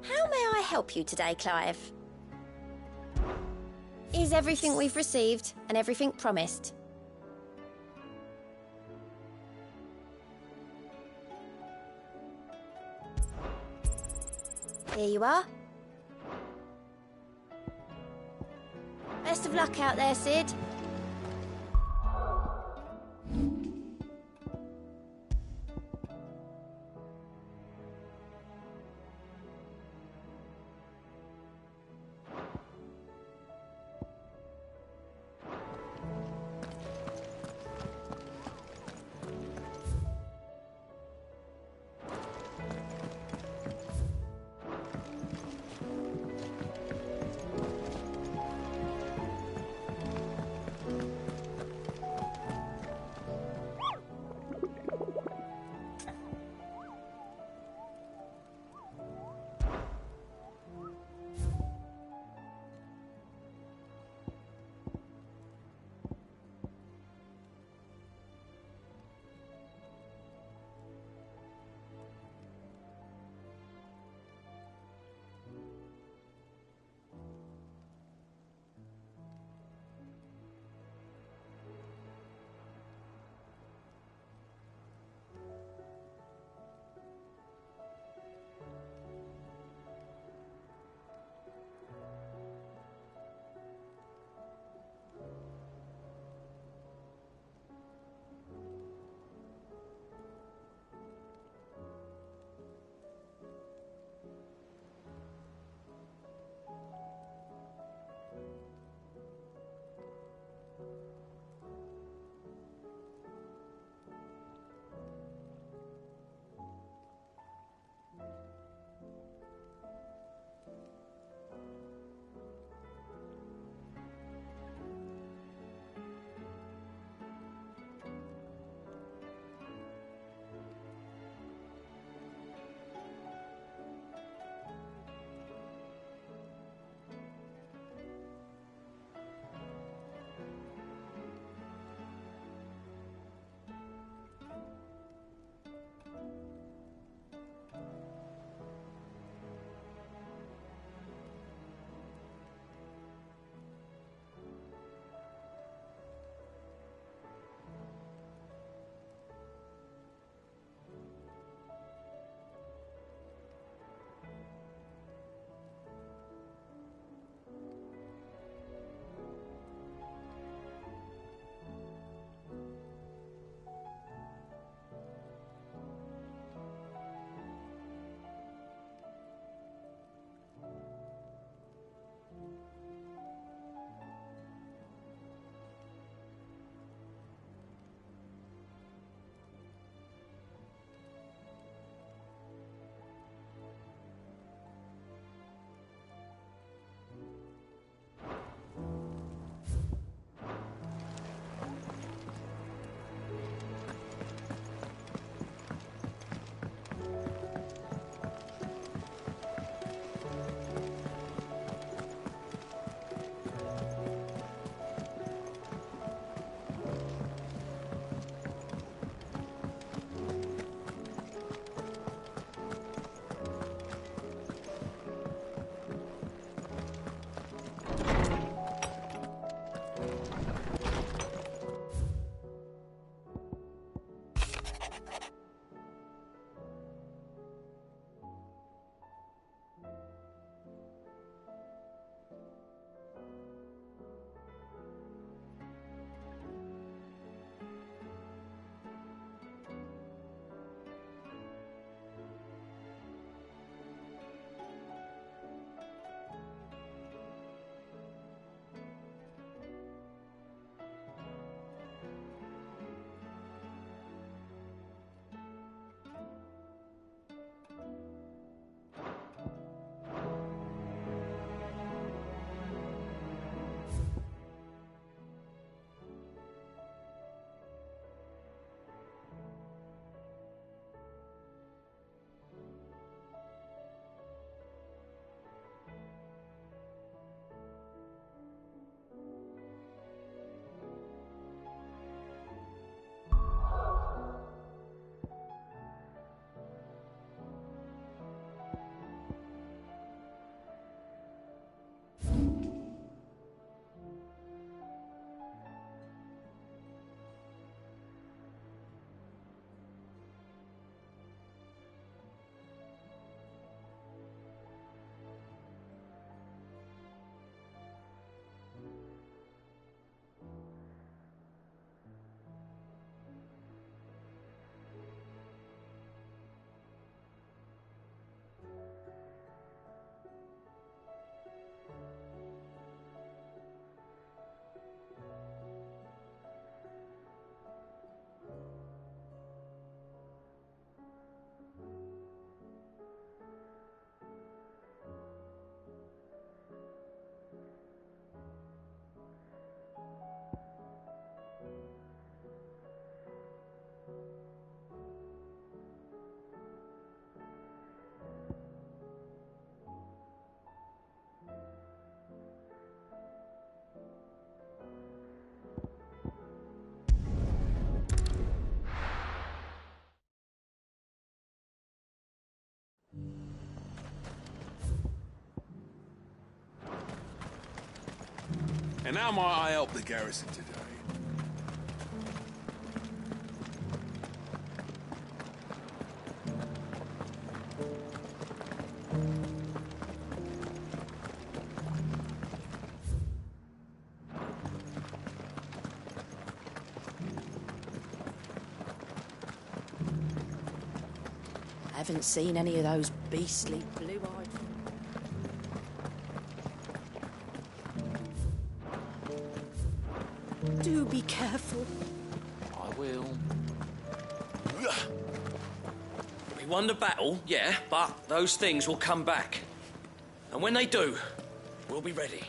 How may I help you today, Clive? Is everything we've received and everything promised? Here you are. Best of luck out there, Sid. And how might I help the garrison today? I haven't seen any of those beastly blue-eyed... Do be careful. I will. We won the battle, yeah, but those things will come back. And when they do, we'll be ready.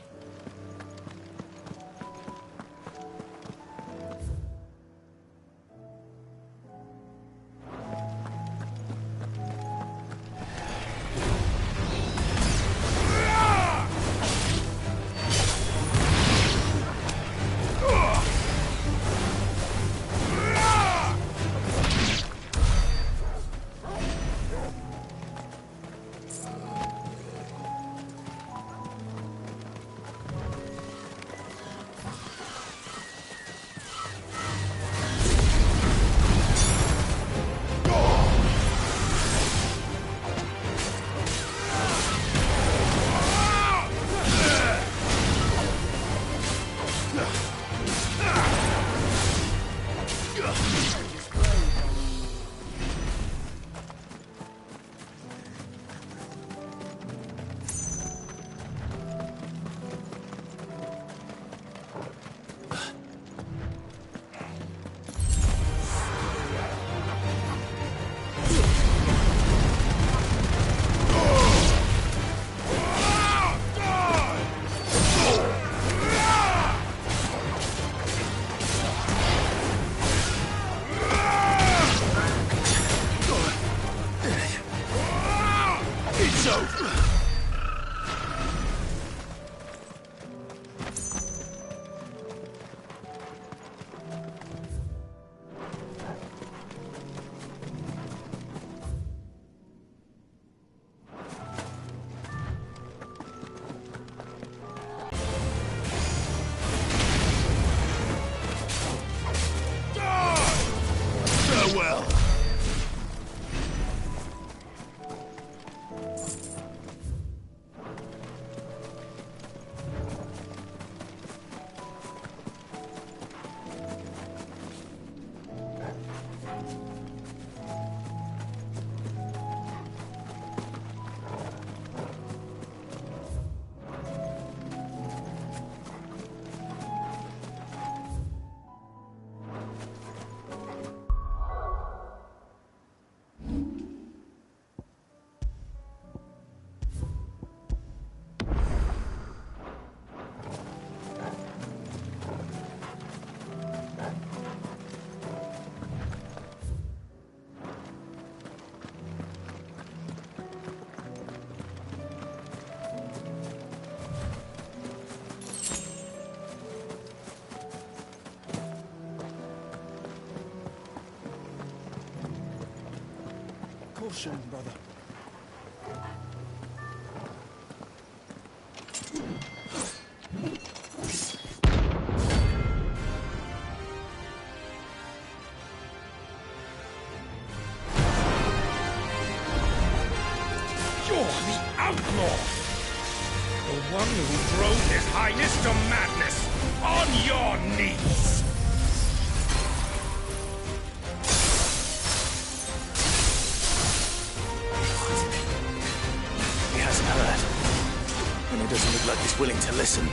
Caution, brother. You're the outlaw! The one who drove His Highness to madness! On your knees! He hasn't heard. And he doesn't look like he's willing to listen.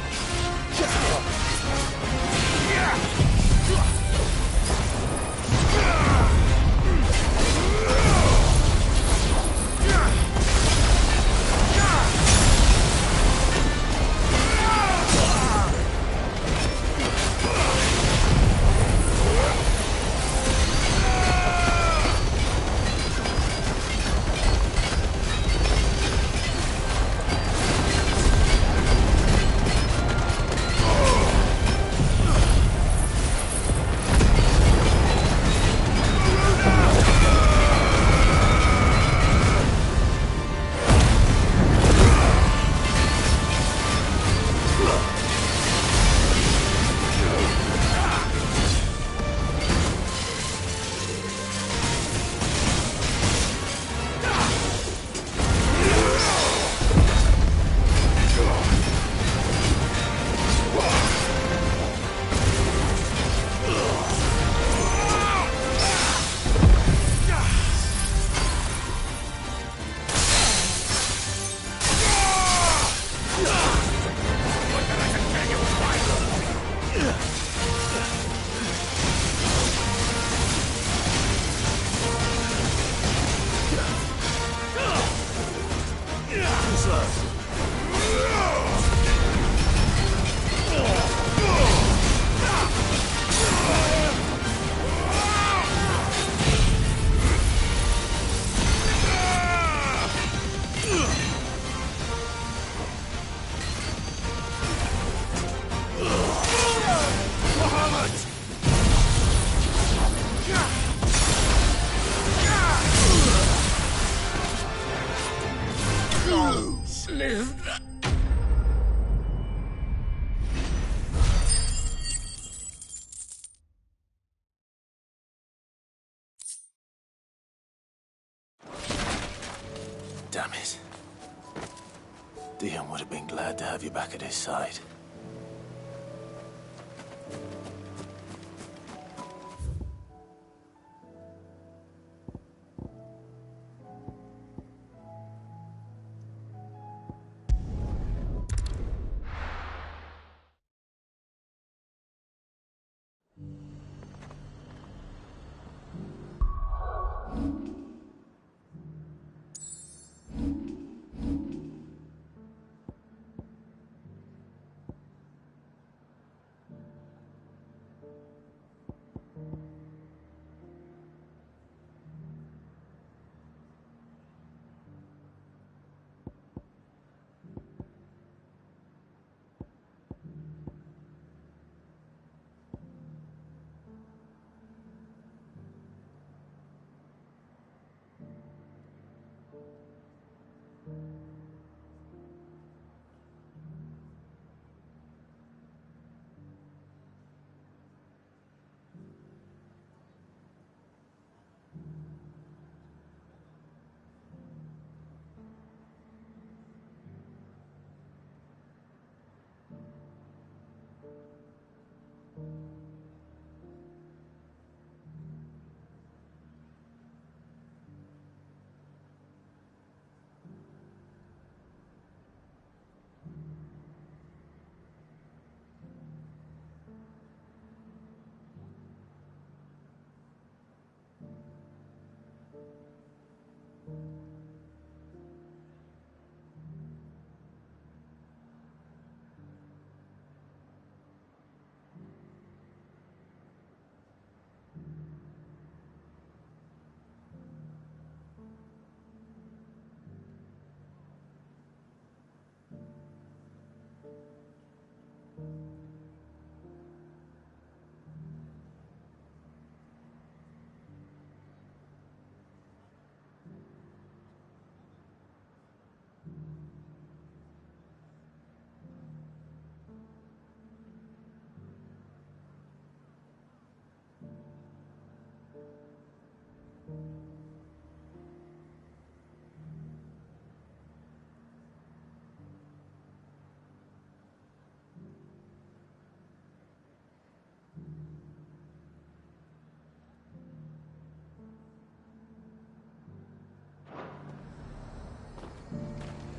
Damn it. Dion would have been glad to have you back at his side.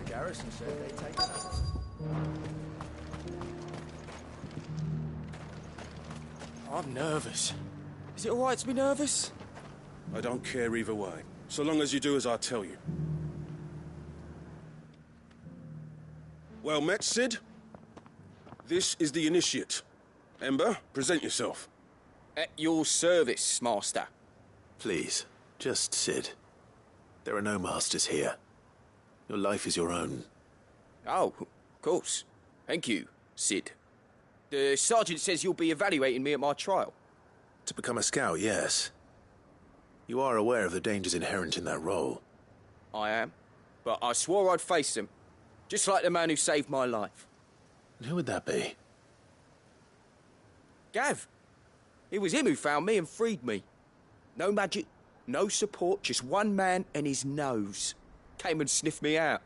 Garrison said they'd take it up. I'm nervous. Is it all right to be nervous? I don't care either way, so long as you do as I tell you. Well met, Sid. This is the initiate. Ember, present yourself. At your service, Master. Please, just Sid. There are no masters here. Your life is your own. Oh, of course. Thank you, Sid. The sergeant says you'll be evaluating me at my trial. To become a scout, yes. You are aware of the dangers inherent in that role. I am. But I swore I'd face them. Just like the man who saved my life. And who would that be? Gav. It was him who found me and freed me. No magic, no support, just one man and his nose. Came and sniffed me out.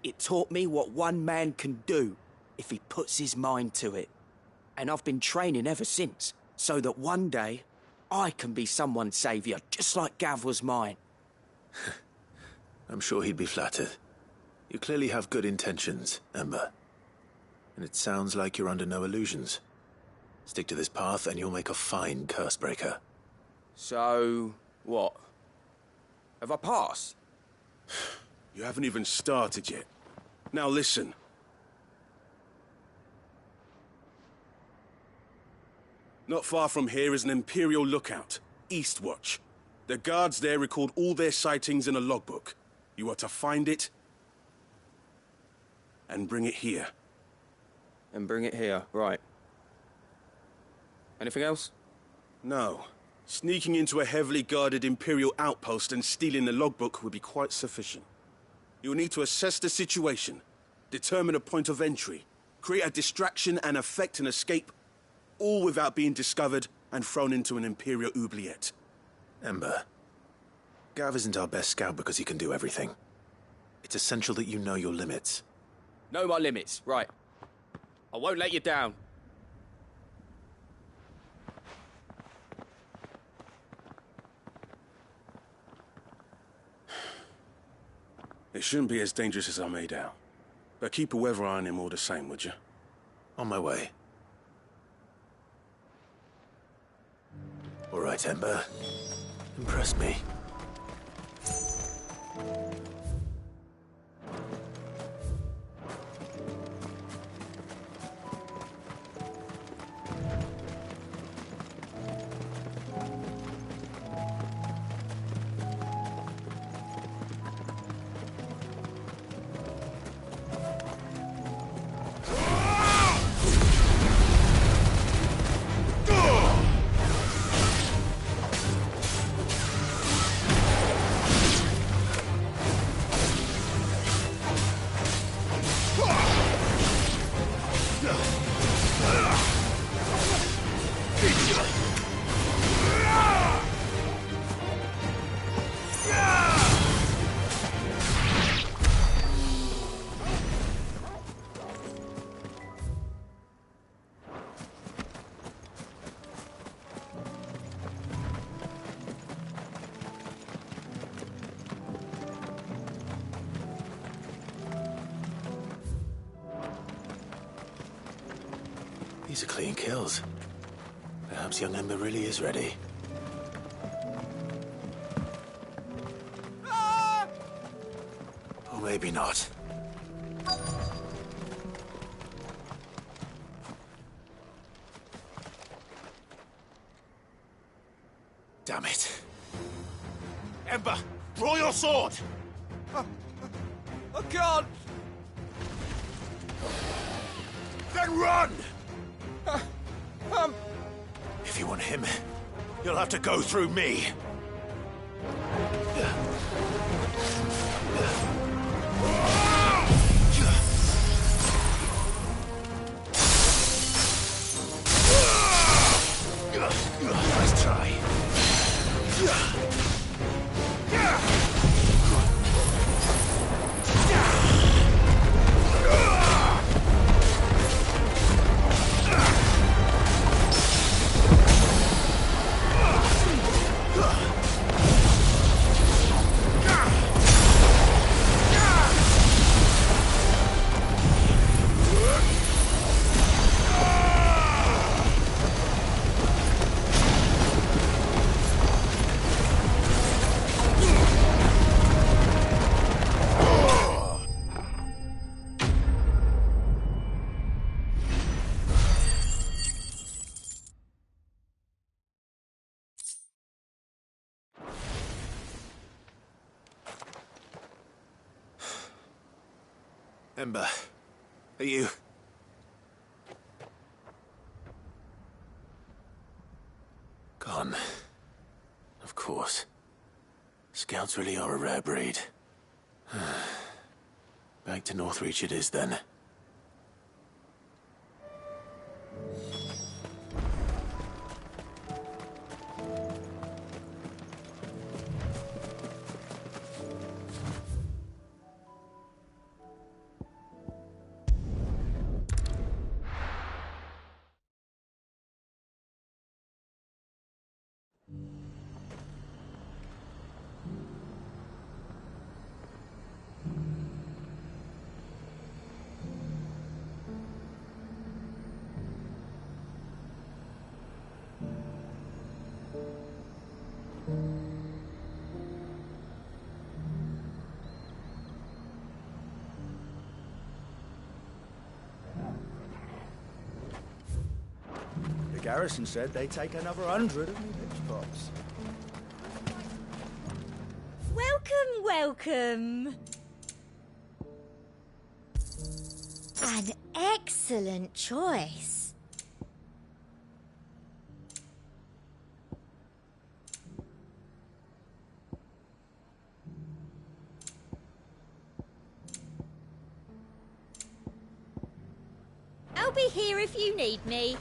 It taught me what one man can do if he puts his mind to it. And I've been training ever since, so that one day I can be someone's saviour, just like Gav was mine. I'm sure he'd be flattered. You clearly have good intentions, Ember. And it sounds like you're under no illusions. Stick to this path and you'll make a fine curse-breaker. So, what? Have I passed? You haven't even started yet. Now listen. Not far from here is an Imperial lookout, Eastwatch. The guards there record all their sightings in a logbook. You are to find it and bring it here. And bring it here, right. Anything else? No. Sneaking into a heavily guarded Imperial outpost and stealing the logbook would be quite sufficient. You'll need to assess the situation, determine a point of entry, create a distraction and effect an escape, all without being discovered and thrown into an Imperial oubliette. Ember, Gav isn't our best scout because he can do everything. It's essential that you know your limits. Know my limits, right. I won't let you down. It shouldn't be as dangerous as I made out. But keep a weather eye on him all the same, would you? On my way. All right, Ember. Impress me. These are clean kills. Perhaps young Ember really is ready. Or maybe not. Damn it. Ember, draw your sword! I can't! Then run! If you want him, you'll have to go through me. Nice try. Ember, are you... Gone. Of course. Scouts really are a rare breed. Back to Northreach it is then. Garrison said they take another 100 of me pitch pots. Welcome, welcome. An excellent choice. I'll be here if you need me.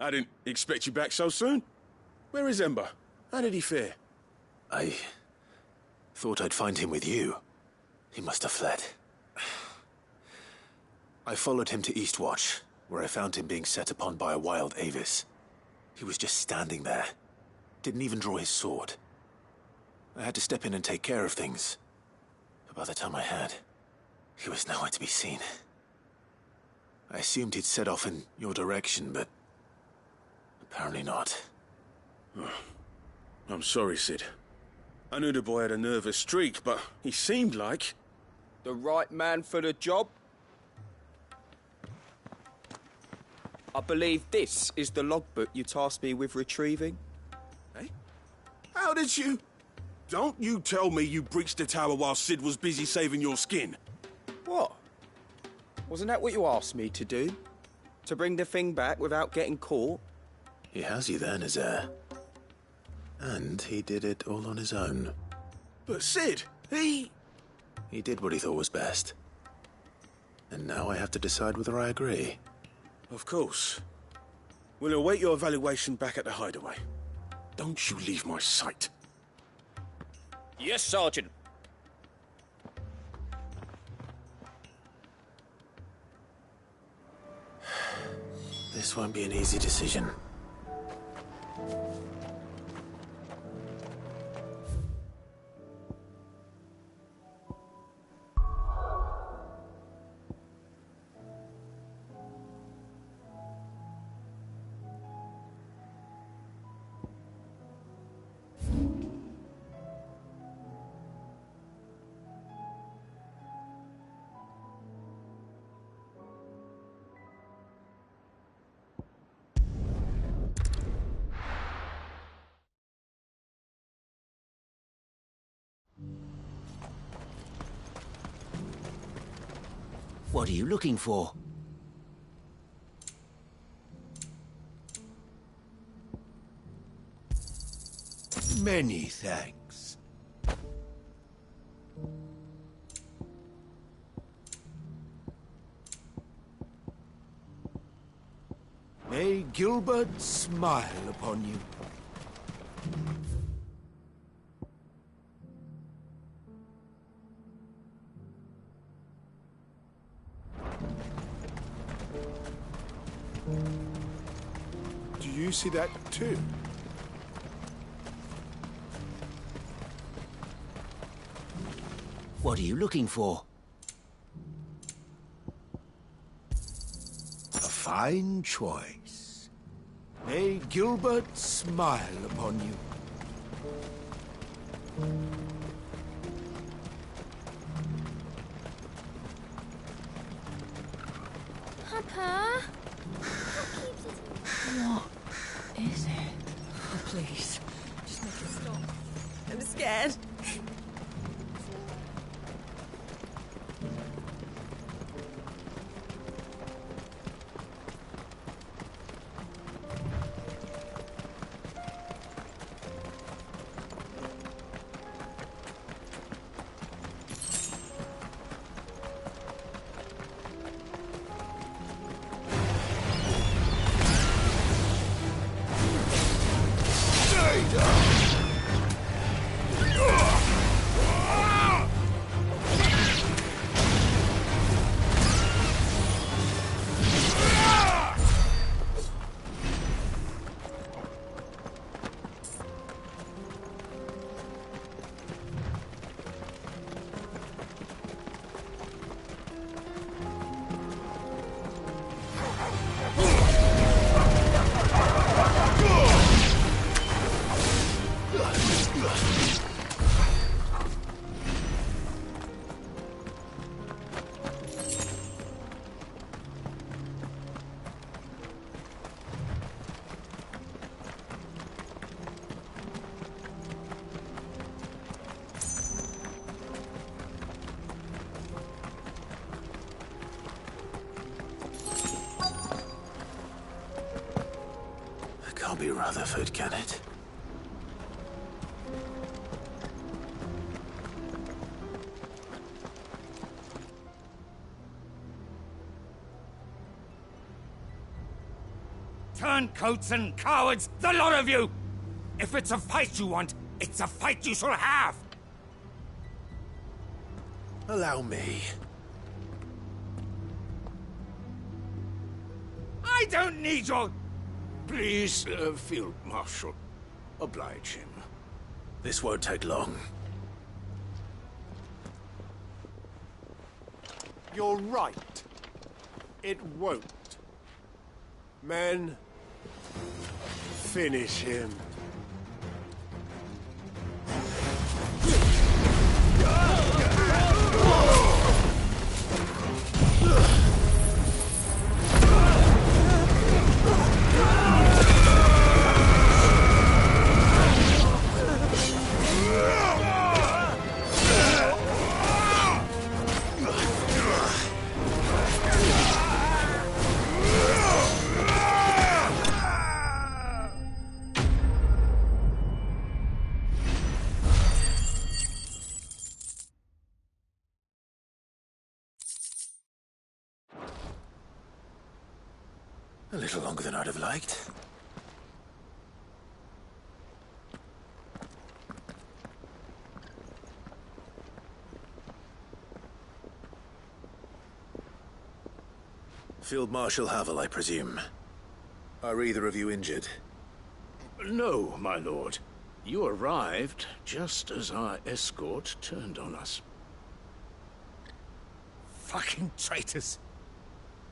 I didn't expect you back so soon. Where is Ember? How did he fare? I thought I'd find him with you. He must have fled. I followed him to Eastwatch, where I found him being set upon by a wild Avis. He was just standing there. Didn't even draw his sword. I had to step in and take care of things. But by the time I had, he was nowhere to be seen. I assumed he'd set off in your direction, but apparently not. I'm sorry, Sid. I knew the boy had a nervous streak, but he seemed like... The right man for the job? I believe this is the logbook you tasked me with retrieving. Eh? How did you... Don't you tell me you breached the tower while Sid was busy saving your skin. What? Wasn't that what you asked me to do? To bring the thing back without getting caught? He has you then, his heir. And he did it all on his own. But Sid, he did what he thought was best. And now I have to decide whether I agree. Of course. We'll await your evaluation back at the hideaway. Don't you leave my sight. Yes, Sergeant. This won't be an easy decision. What are you looking for? Many thanks. May Gilbert smile upon you. Do you see that too? What are you looking for? A fine choice. May Gilbert smile upon you. Papa? What is it? Oh, please, just make it stop. I'm scared. Data! Can't be Rutherford, can it? Turncoats and cowards, the lot of you! If it's a fight you want, it's a fight you shall have! Allow me. I don't need your... Please, Field Marshal, oblige him. This won't take long. You're right. It won't. Men, finish him. A little longer than I'd have liked. Field Marshal Havel, I presume. Are either of you injured? No, my lord. You arrived just as our escort turned on us. Fucking traitors.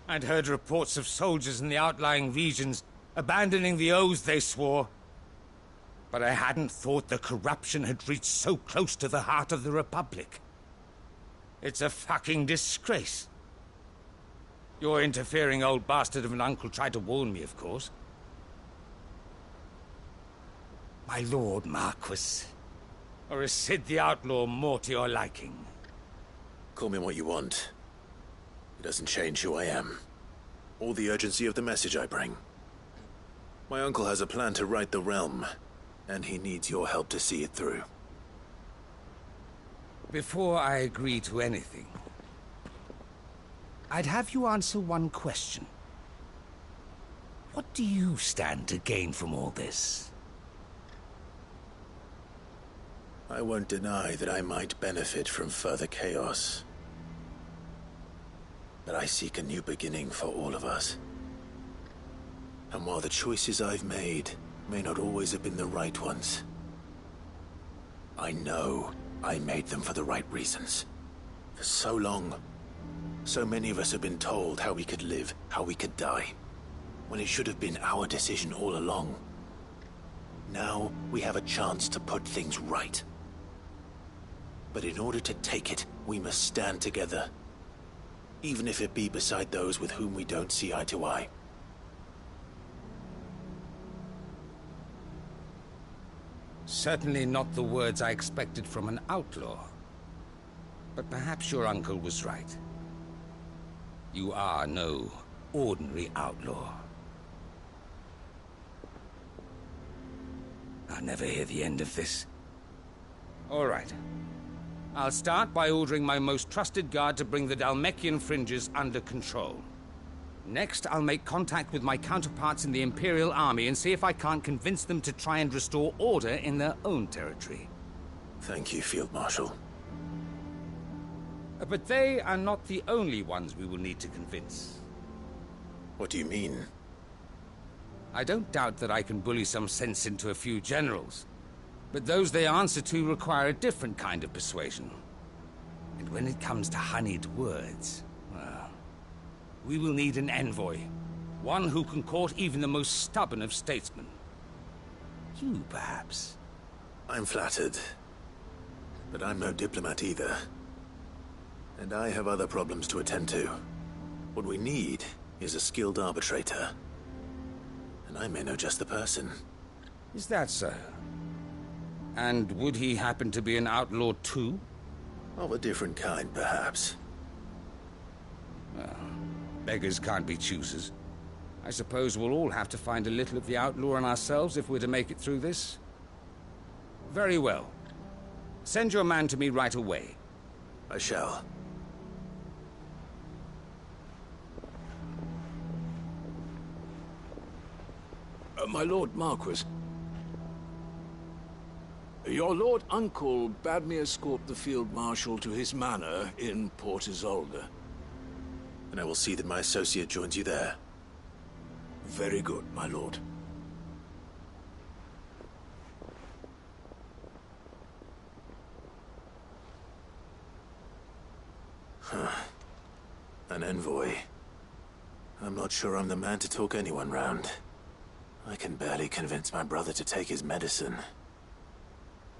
I'd heard reports of soldiers in the outlying regions abandoning the oaths they swore. But I hadn't thought the corruption had reached so close to the heart of the Republic. It's a fucking disgrace. Your interfering old bastard of an uncle tried to warn me, of course. My lord Marquis. Or is Sid the Outlaw more to your liking? Call me what you want. It doesn't change who I am, or the urgency of the message I bring. My uncle has a plan to right the realm, and he needs your help to see it through. Before I agree to anything, I'd have you answer one question. What do you stand to gain from all this? I won't deny that I might benefit from further chaos. But I seek a new beginning for all of us. And while the choices I've made may not always have been the right ones, I know I made them for the right reasons. For so long, so many of us have been told how we could live, how we could die, when it should have been our decision all along. Now we have a chance to put things right. But in order to take it, we must stand together. Even if it be beside those with whom we don't see eye to eye. Certainly not the words I expected from an outlaw. But perhaps your uncle was right. You are no ordinary outlaw. I'll never hear the end of this. All right. I'll start by ordering my most trusted guard to bring the Dhalmekian fringes under control. Next, I'll make contact with my counterparts in the Imperial Army and see if I can't convince them to try and restore order in their own territory. Thank you, Field Marshal. But they are not the only ones we will need to convince. What do you mean? I don't doubt that I can bully some sense into a few generals. But those they answer to require a different kind of persuasion. And when it comes to honeyed words, well, we will need an envoy. One who can court even the most stubborn of statesmen. You, perhaps. I'm flattered. But I'm no diplomat either. And I have other problems to attend to. What we need is a skilled arbitrator. And I may know just the person. Is that so? And would he happen to be an outlaw too? Of a different kind, perhaps. Well, beggars can't be choosers. I suppose we'll all have to find a little of the outlaw in ourselves if we're to make it through this. Very well. Send your man to me right away. I shall. My Lord Marquis. Your Lord Uncle bade me escort the Field Marshal to his manor in Port Isolde. And I will see that my associate joins you there. Very good, my lord. An envoy. I'm not sure I'm the man to talk anyone round. I can barely convince my brother to take his medicine.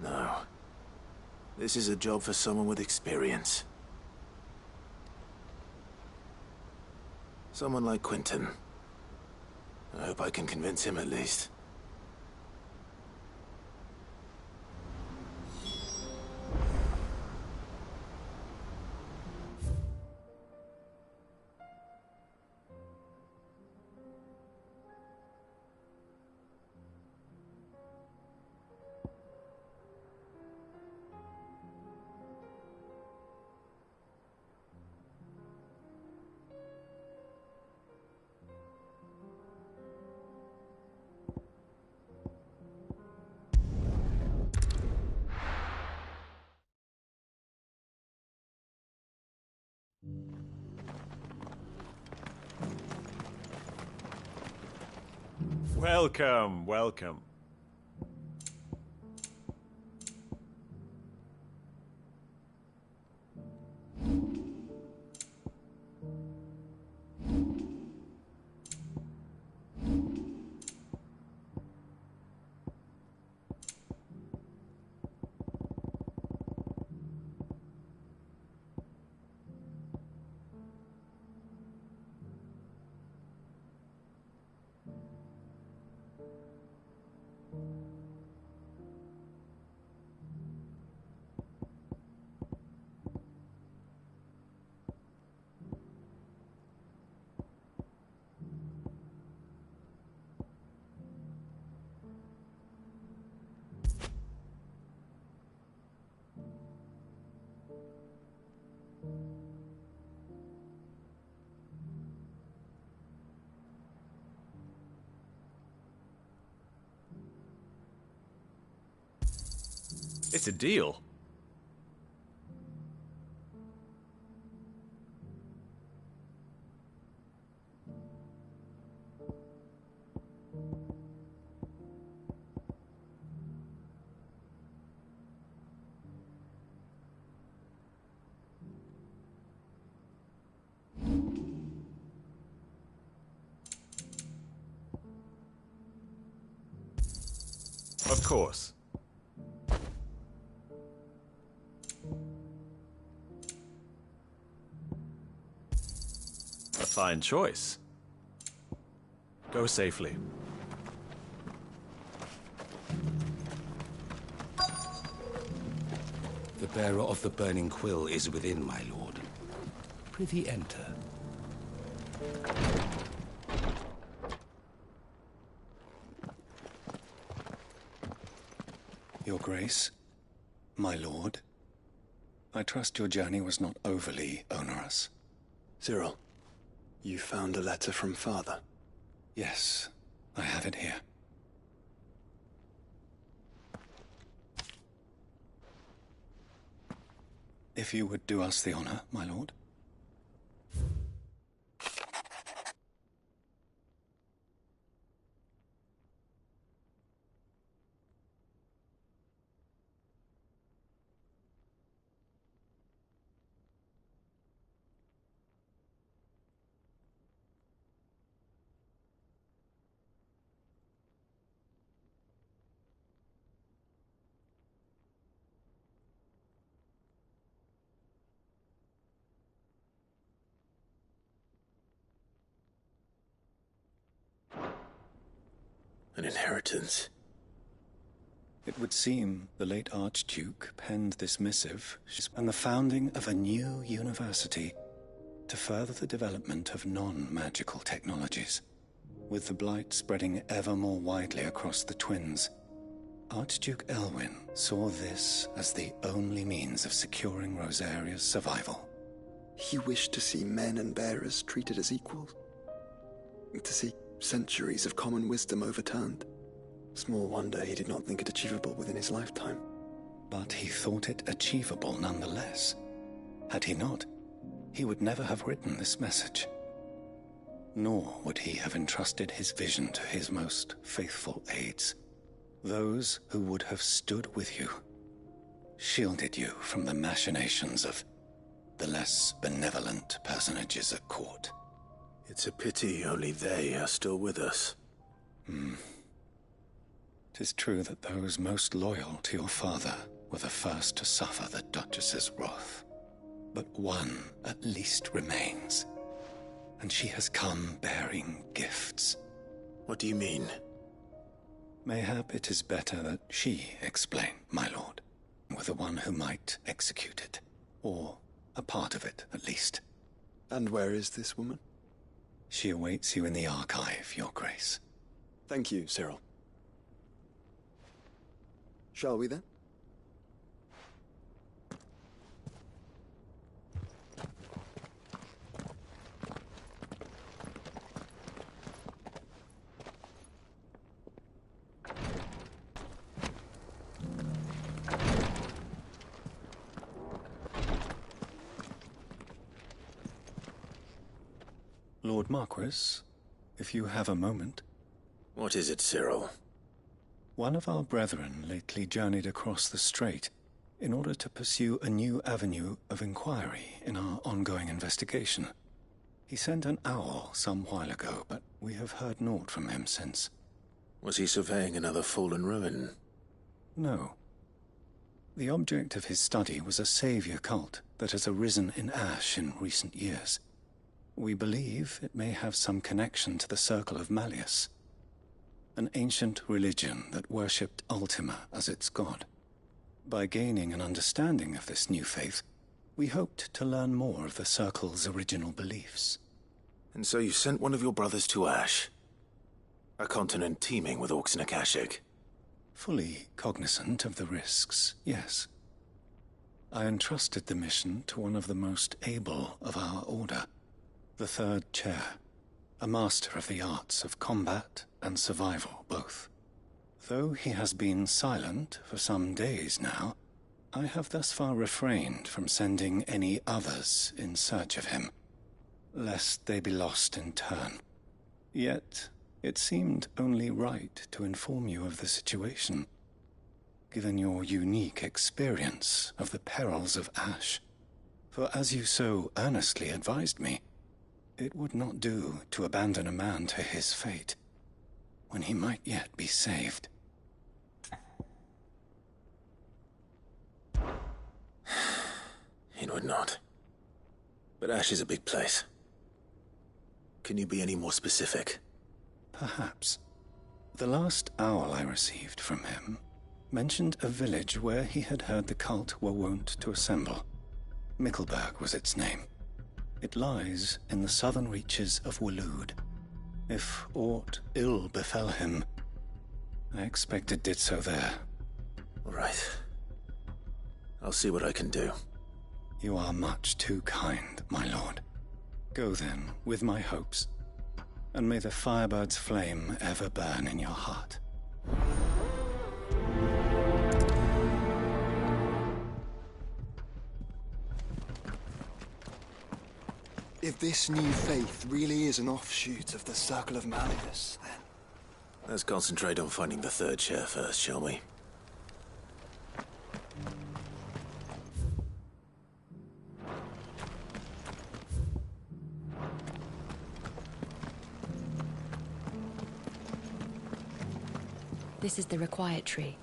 No. This is a job for someone with experience. Someone like Quentin. I hope I can convince him at least. Welcome, welcome. It's a deal. Of course. A fine choice. Go safely. The bearer of the burning quill is within, my lord. Prithee enter. Your Grace, my lord, I trust your journey was not overly onerous. Cyril, you found a letter from Father? Yes, I have it here. If you would do us the honor, my lord. An inheritance. It would seem the late Archduke penned this missive and the founding of a new university to further the development of non-magical technologies. With the blight spreading ever more widely across the twins, Archduke Elwyn saw this as the only means of securing Rosaria's survival. He wished to see men and bearers treated as equals. To see centuries of common wisdom overturned. Small wonder he did not think it achievable within his lifetime. But he thought it achievable nonetheless. Had he not, he would never have written this message. Nor would he have entrusted his vision to his most faithful aides, those who would have stood with you, shielded you from the machinations of the less benevolent personages at court. It's a pity only they are still with us. 'Tis true that those most loyal to your father were the first to suffer the Duchess's wrath. But one at least remains, and she has come bearing gifts. What do you mean? Mayhap it is better that she explain, my lord, with the one who might execute it, or a part of it at least. And where is this woman? She awaits you in the archive, your grace. Thank you, Cyril. Shall we then? Lord Marquis, if you have a moment. What is it, Cyril? One of our brethren lately journeyed across the strait in order to pursue a new avenue of inquiry in our ongoing investigation. He sent an owl some while ago, but we have heard naught from him since. Was he surveying another fallen ruin? No. The object of his study was a savior cult that has arisen in Ash in recent years. We believe it may have some connection to the Circle of Malleus, an ancient religion that worshipped Ultima as its god. By gaining an understanding of this new faith, we hoped to learn more of the Circle's original beliefs. And so you sent one of your brothers to Ash, a continent teeming with orcs and Akashic. Fully cognizant of the risks, yes. I entrusted the mission to one of the most able of our order, the third chair, a master of the arts of combat and survival both. Though he has been silent for some days now, I have thus far refrained from sending any others in search of him, lest they be lost in turn. Yet, it seemed only right to inform you of the situation, given your unique experience of the perils of Ash. For as you so earnestly advised me, it would not do to abandon a man to his fate, when he might yet be saved. It would not. But Ash is a big place. Can you be any more specific? Perhaps. The last owl I received from him mentioned a village where he had heard the cult were wont to assemble. Mickleburg was its name. It lies in the southern reaches of Waloed. If aught ill befell him, I expect it did so there. All right. I'll see what I can do. You are much too kind, my lord. Go then, with my hopes, and may the firebird's flame ever burn in your heart. If this new faith really is an offshoot of the Circle of Malleus, then... Let's concentrate on finding the third chair first, shall we? This is the Required Tree,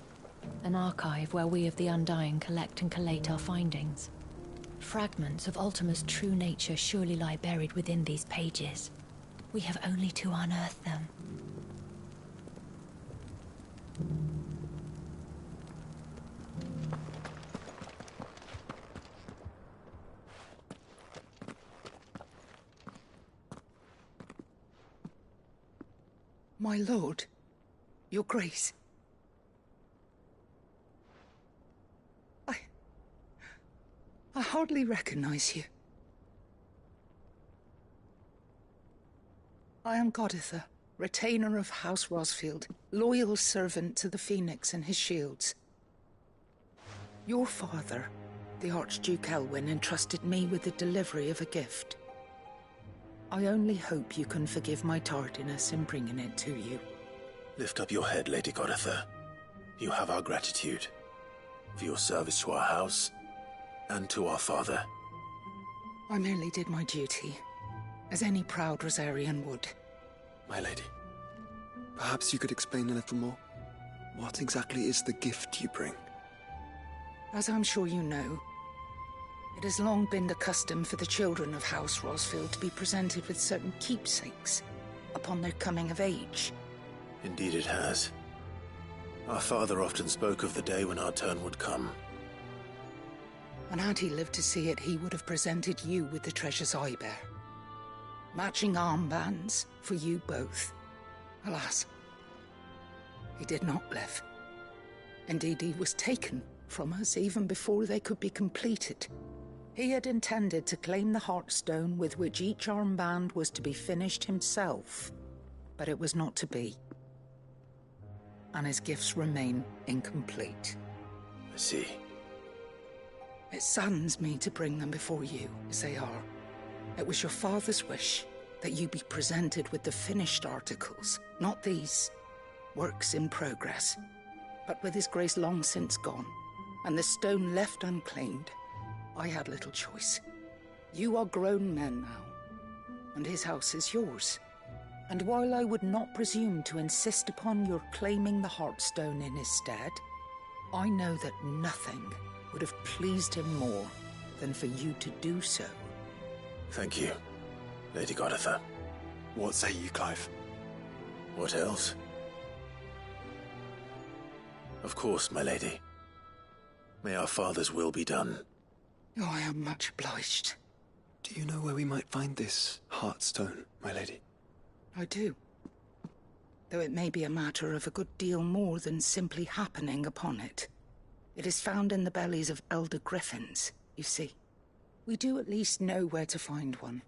an archive where we of the Undying collect and collate our findings. Fragments of Ultima's true nature surely lie buried within these pages. We have only to unearth them. My lord, your grace. I hardly recognize you. I am Goditha, retainer of House Rosfield, loyal servant to the Phoenix and his shields. Your father, the Archduke Elwyn, entrusted me with the delivery of a gift. I only hope you can forgive my tardiness in bringing it to you. Lift up your head, Lady Goditha. You have our gratitude for your service to our house and to our father. I merely did my duty, as any proud Rosarian would. My lady, perhaps you could explain a little more? What exactly is the gift you bring? As I'm sure you know, it has long been the custom for the children of House Rosfield to be presented with certain keepsakes upon their coming of age. Indeed it has. Our father often spoke of the day when our turn would come. And had he lived to see it, he would have presented you with the treasures I bear. Matching armbands for you both. Alas, he did not live. Indeed, he was taken from us even before they could be completed. He had intended to claim the Heartstone with which each armband was to be finished himself, but it was not to be. And his gifts remain incomplete. I see. It saddens me to bring them before you, as they are. It was your father's wish that you be presented with the finished articles, not these works in progress. But with his grace long since gone, and the stone left unclaimed, I had little choice. You are grown men now, and his house is yours. And while I would not presume to insist upon your claiming the Heartstone in his stead, I know that nothing would have pleased him more than for you to do so. Thank you, Lady Goditha. What say you, Clive? What else? Of course, my lady. May our father's will be done. Oh, I am much obliged. Do you know where we might find this Heartstone, my lady? I do. Though it may be a matter of a good deal more than simply happening upon it. It is found in the bellies of elder griffins, you see. We do at least know where to find one.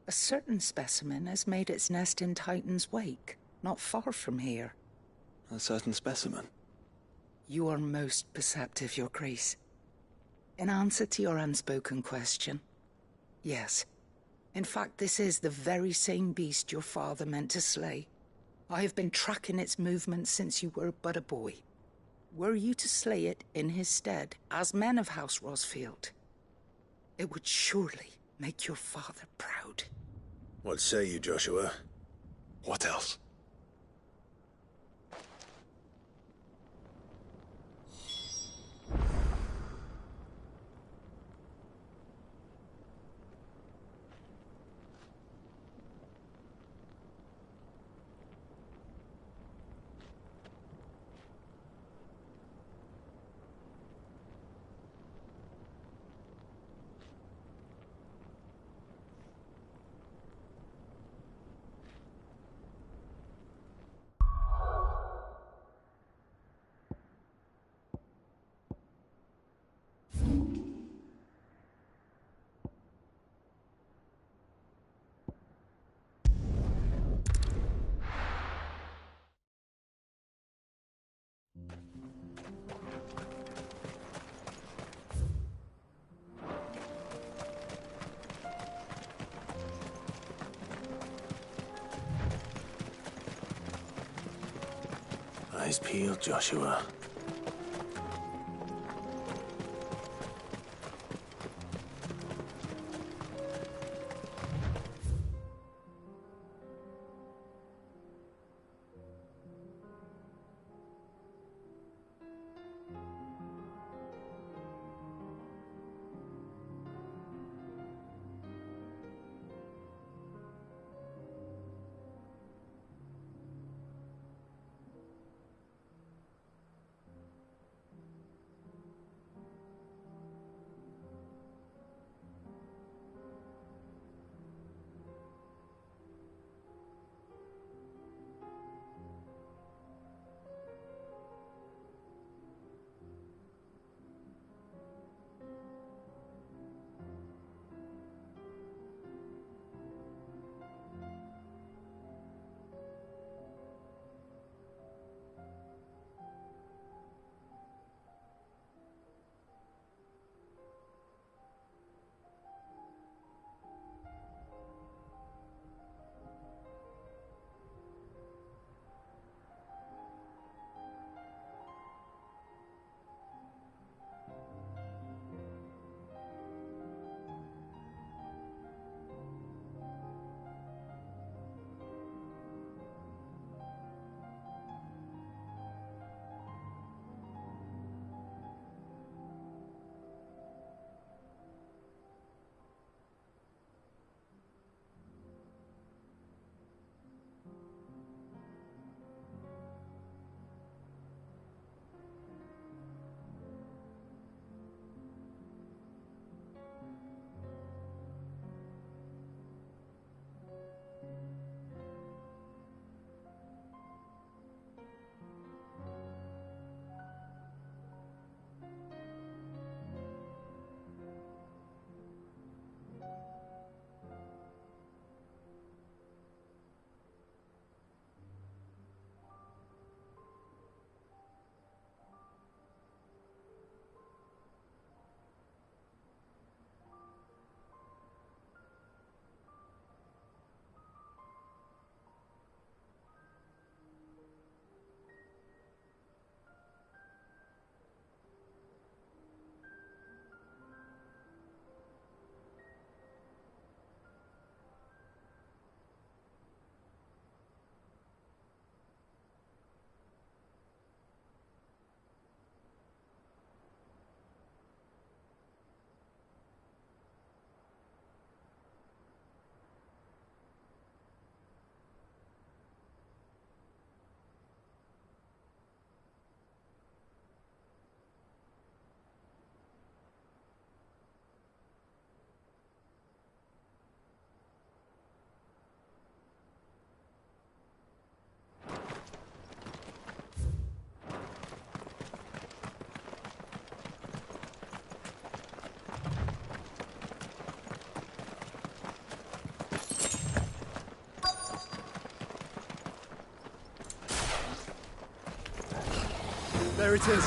A certain specimen has made its nest in Titan's Wake, not far from here. A certain specimen? You are most perceptive, Your Grace. In answer to your unspoken question, yes. In fact, this is the very same beast your father meant to slay. I have been tracking its movements since you were but a boy. Were you to slay it in his stead, as men of House Rosfield, it would surely make your father proud. What say you, Joshua? What else? Eyes peeled, Joshua. There it is.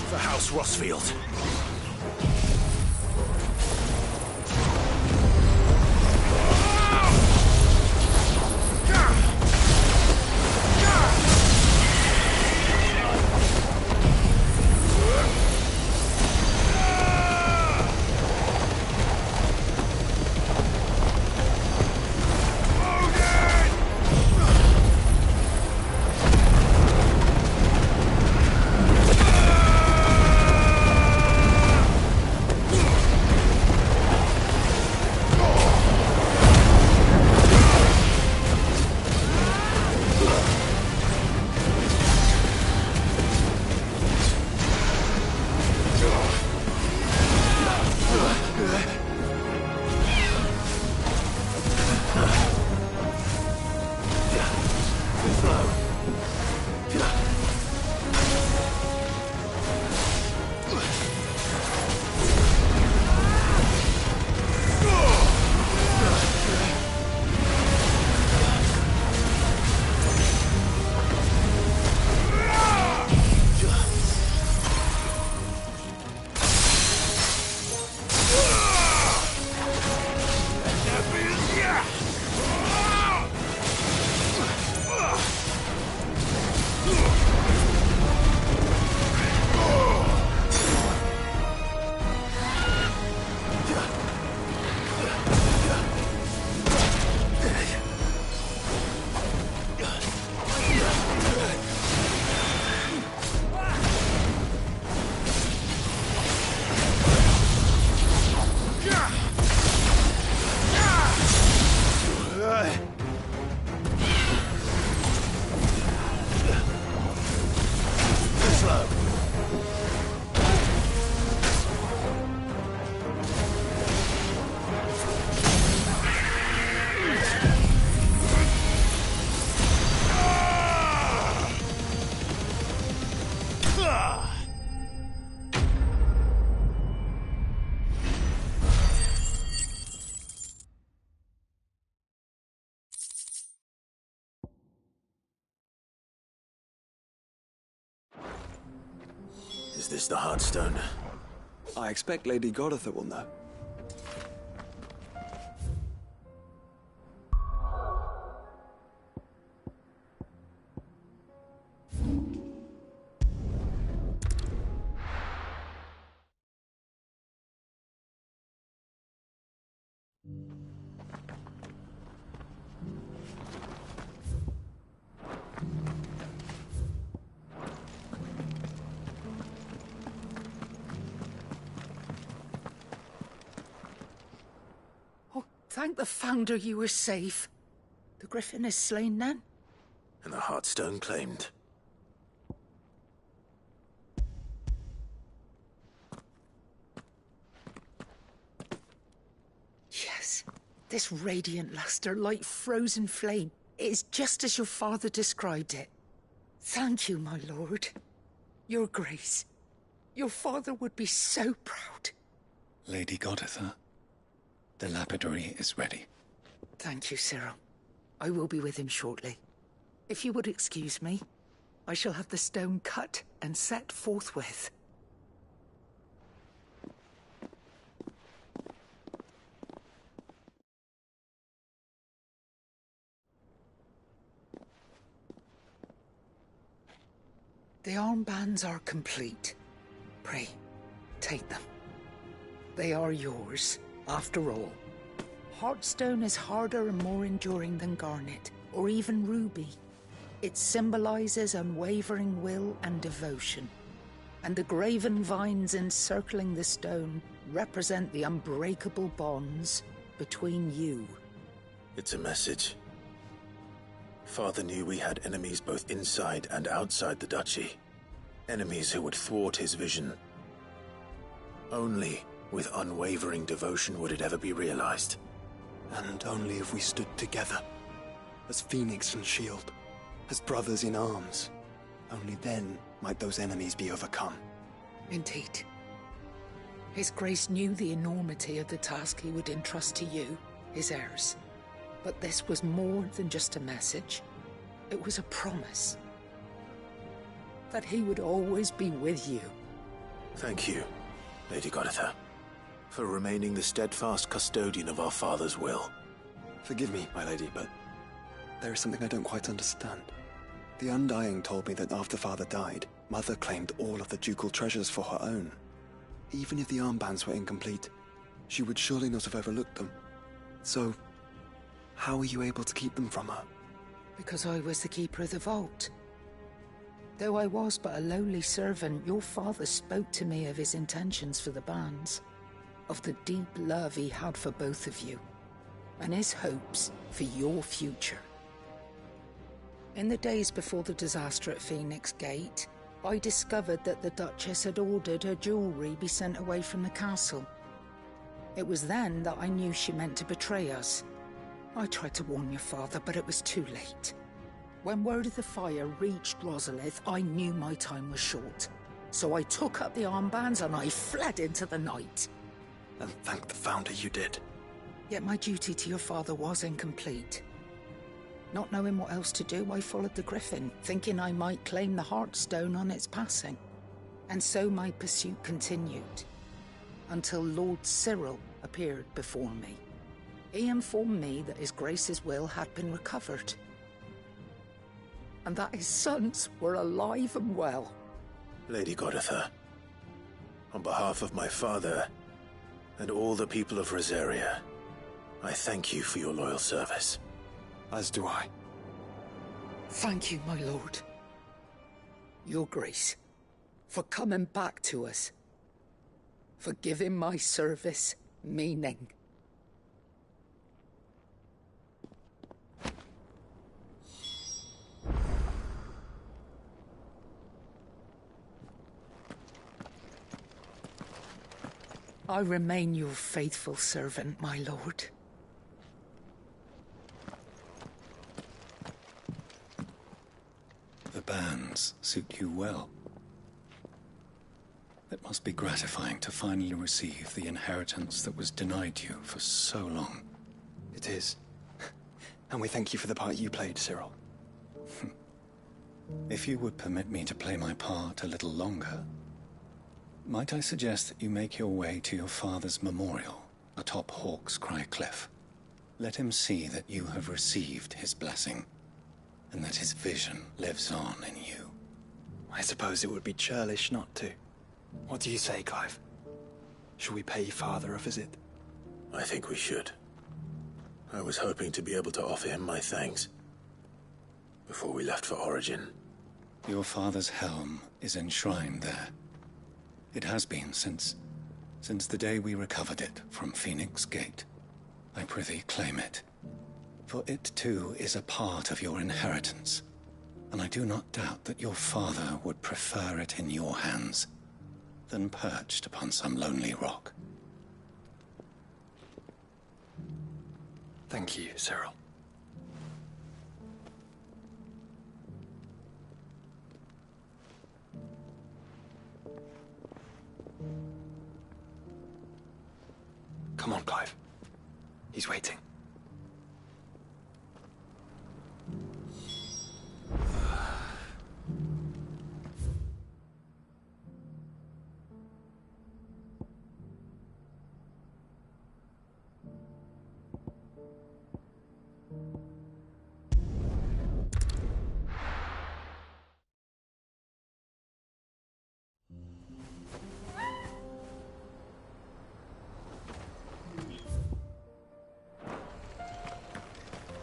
For House Rossfield. Is this the Heartstone? I expect Lady Goditha will know. Thank the Founder you were safe. The Griffin is slain then? And the Heartstone claimed. Yes. This radiant luster, like frozen flame, is just as your father described it. Thank you, my lord. Your Grace. Your father would be so proud. Lady Goditha, the lapidary is ready. Thank you, Cyril. I will be with him shortly. If you would excuse me, I shall have the stone cut and set forthwith. The armbands are complete. Pray, take them. They are yours, after all. Heartstone is harder and more enduring than garnet, or even ruby. It symbolizes unwavering will and devotion. And the graven vines encircling the stone represent the unbreakable bonds between you. It's a message. Father knew we had enemies both inside and outside the duchy. Enemies who would thwart his vision. Only with unwavering devotion would it ever be realized. And only if we stood together, as Phoenix and Shield, as brothers in arms. Only then might those enemies be overcome. Indeed. His Grace knew the enormity of the task he would entrust to you. his heirs. But this was more than just a message. It was a promise. That he would always be with you. Thank you, Lady Goditha, for remaining the steadfast custodian of our father's will. Forgive me, my lady, but there is something I don't quite understand. The Undying told me that after Father died, Mother claimed all of the ducal treasures for her own. Even if the armbands were incomplete, she would surely not have overlooked them. So, how were you able to keep them from her? Because I was the keeper of the vault. Though I was but a lowly servant, your father spoke to me of his intentions for the bands, of the deep love he had for both of you, and his hopes for your future. In the days before the disaster at Phoenix Gate, I discovered that the Duchess had ordered her jewelry be sent away from the castle. It was then that I knew she meant to betray us. I tried to warn your father, but it was too late. When word of the fire reached Rosalith, I knew my time was short. So I took up the armbands and I fled into the night. And thank the Founder you did. Yet my duty to your father was incomplete. Not knowing what else to do, I followed the Griffin, thinking I might claim the Heartstone on its passing. And so my pursuit continued, until Lord Cyril appeared before me. He informed me that His Grace's will had been recovered, and that his sons were alive and well. Lady Goditha, on behalf of my father and all the people of Rosaria, I thank you for your loyal service. As do I. Thank you, my lord. Your Grace, for coming back to us, for giving my service meaning. I remain your faithful servant, my lord. The bands suit you well. It must be gratifying to finally receive the inheritance that was denied you for so long. It is. And we thank you for the part you played, Cyril. If you would permit me to play my part a little longer, might I suggest that you make your way to your father's memorial atop Hawk's Cry Cliff? Let him see that you have received his blessing, and that his vision lives on in you. I suppose it would be churlish not to. What do you say, Clive? Shall we pay Father a visit? I think we should. I was hoping to be able to offer him my thanks before we left for Origin. Your father's helm is enshrined there. It has been since the day we recovered it from Phoenix Gate. I prithee claim it, for it too is a part of your inheritance, and I do not doubt that your father would prefer it in your hands than perched upon some lonely rock. Thank you, Cyril. Come on, Clive. He's waiting.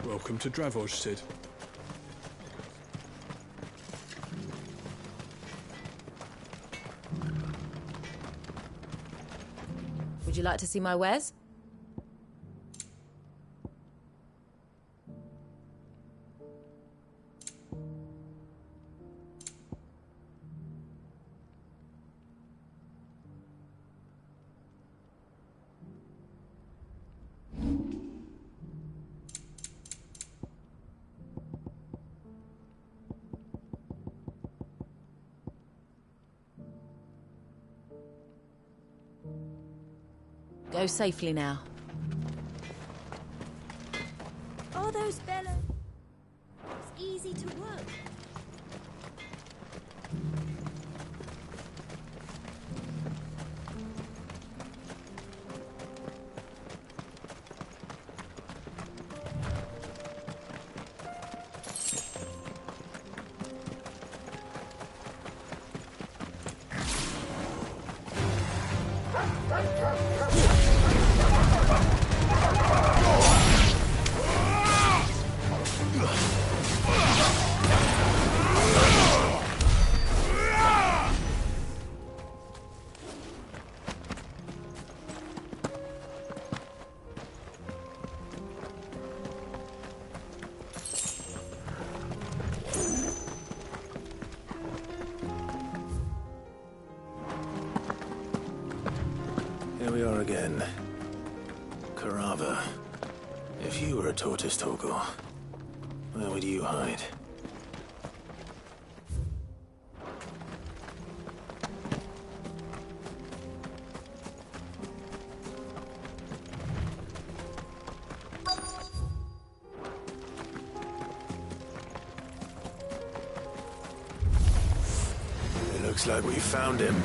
Welcome to Dravoj, Sid. Would you like to see my wares? Go safely now. All those bellows. It's easy to work. Here we are again. Carava. If you were a tortoise, Torgor, where would you hide? It looks like we found him.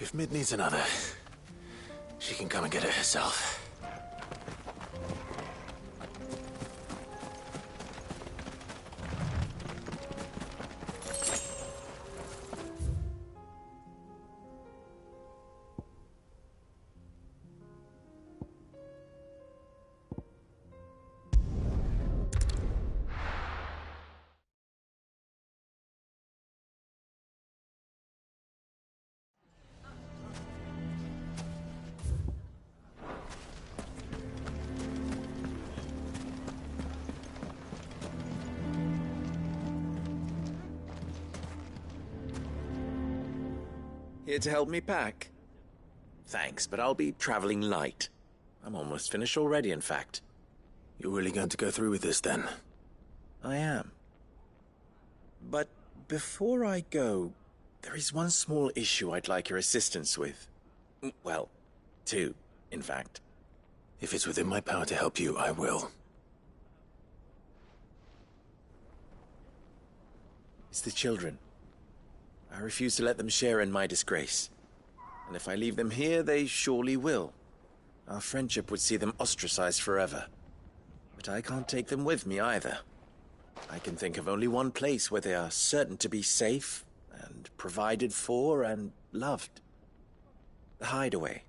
If Mid needs another, she can come and get it herself. Here to help me pack? Thanks, but I'll be traveling light. I'm almost finished already, in fact. You're really going to go through with this, then? I am. But before I go, there is one small issue I'd like your assistance with. Well, two, in fact. If it's within my power to help you, I will. It's the children. I refuse to let them share in my disgrace. And if I leave them here, they surely will. Our friendship would see them ostracized forever. But I can't take them with me either. I can think of only one place where they are certain to be safe and provided for and loved. The Hideaway.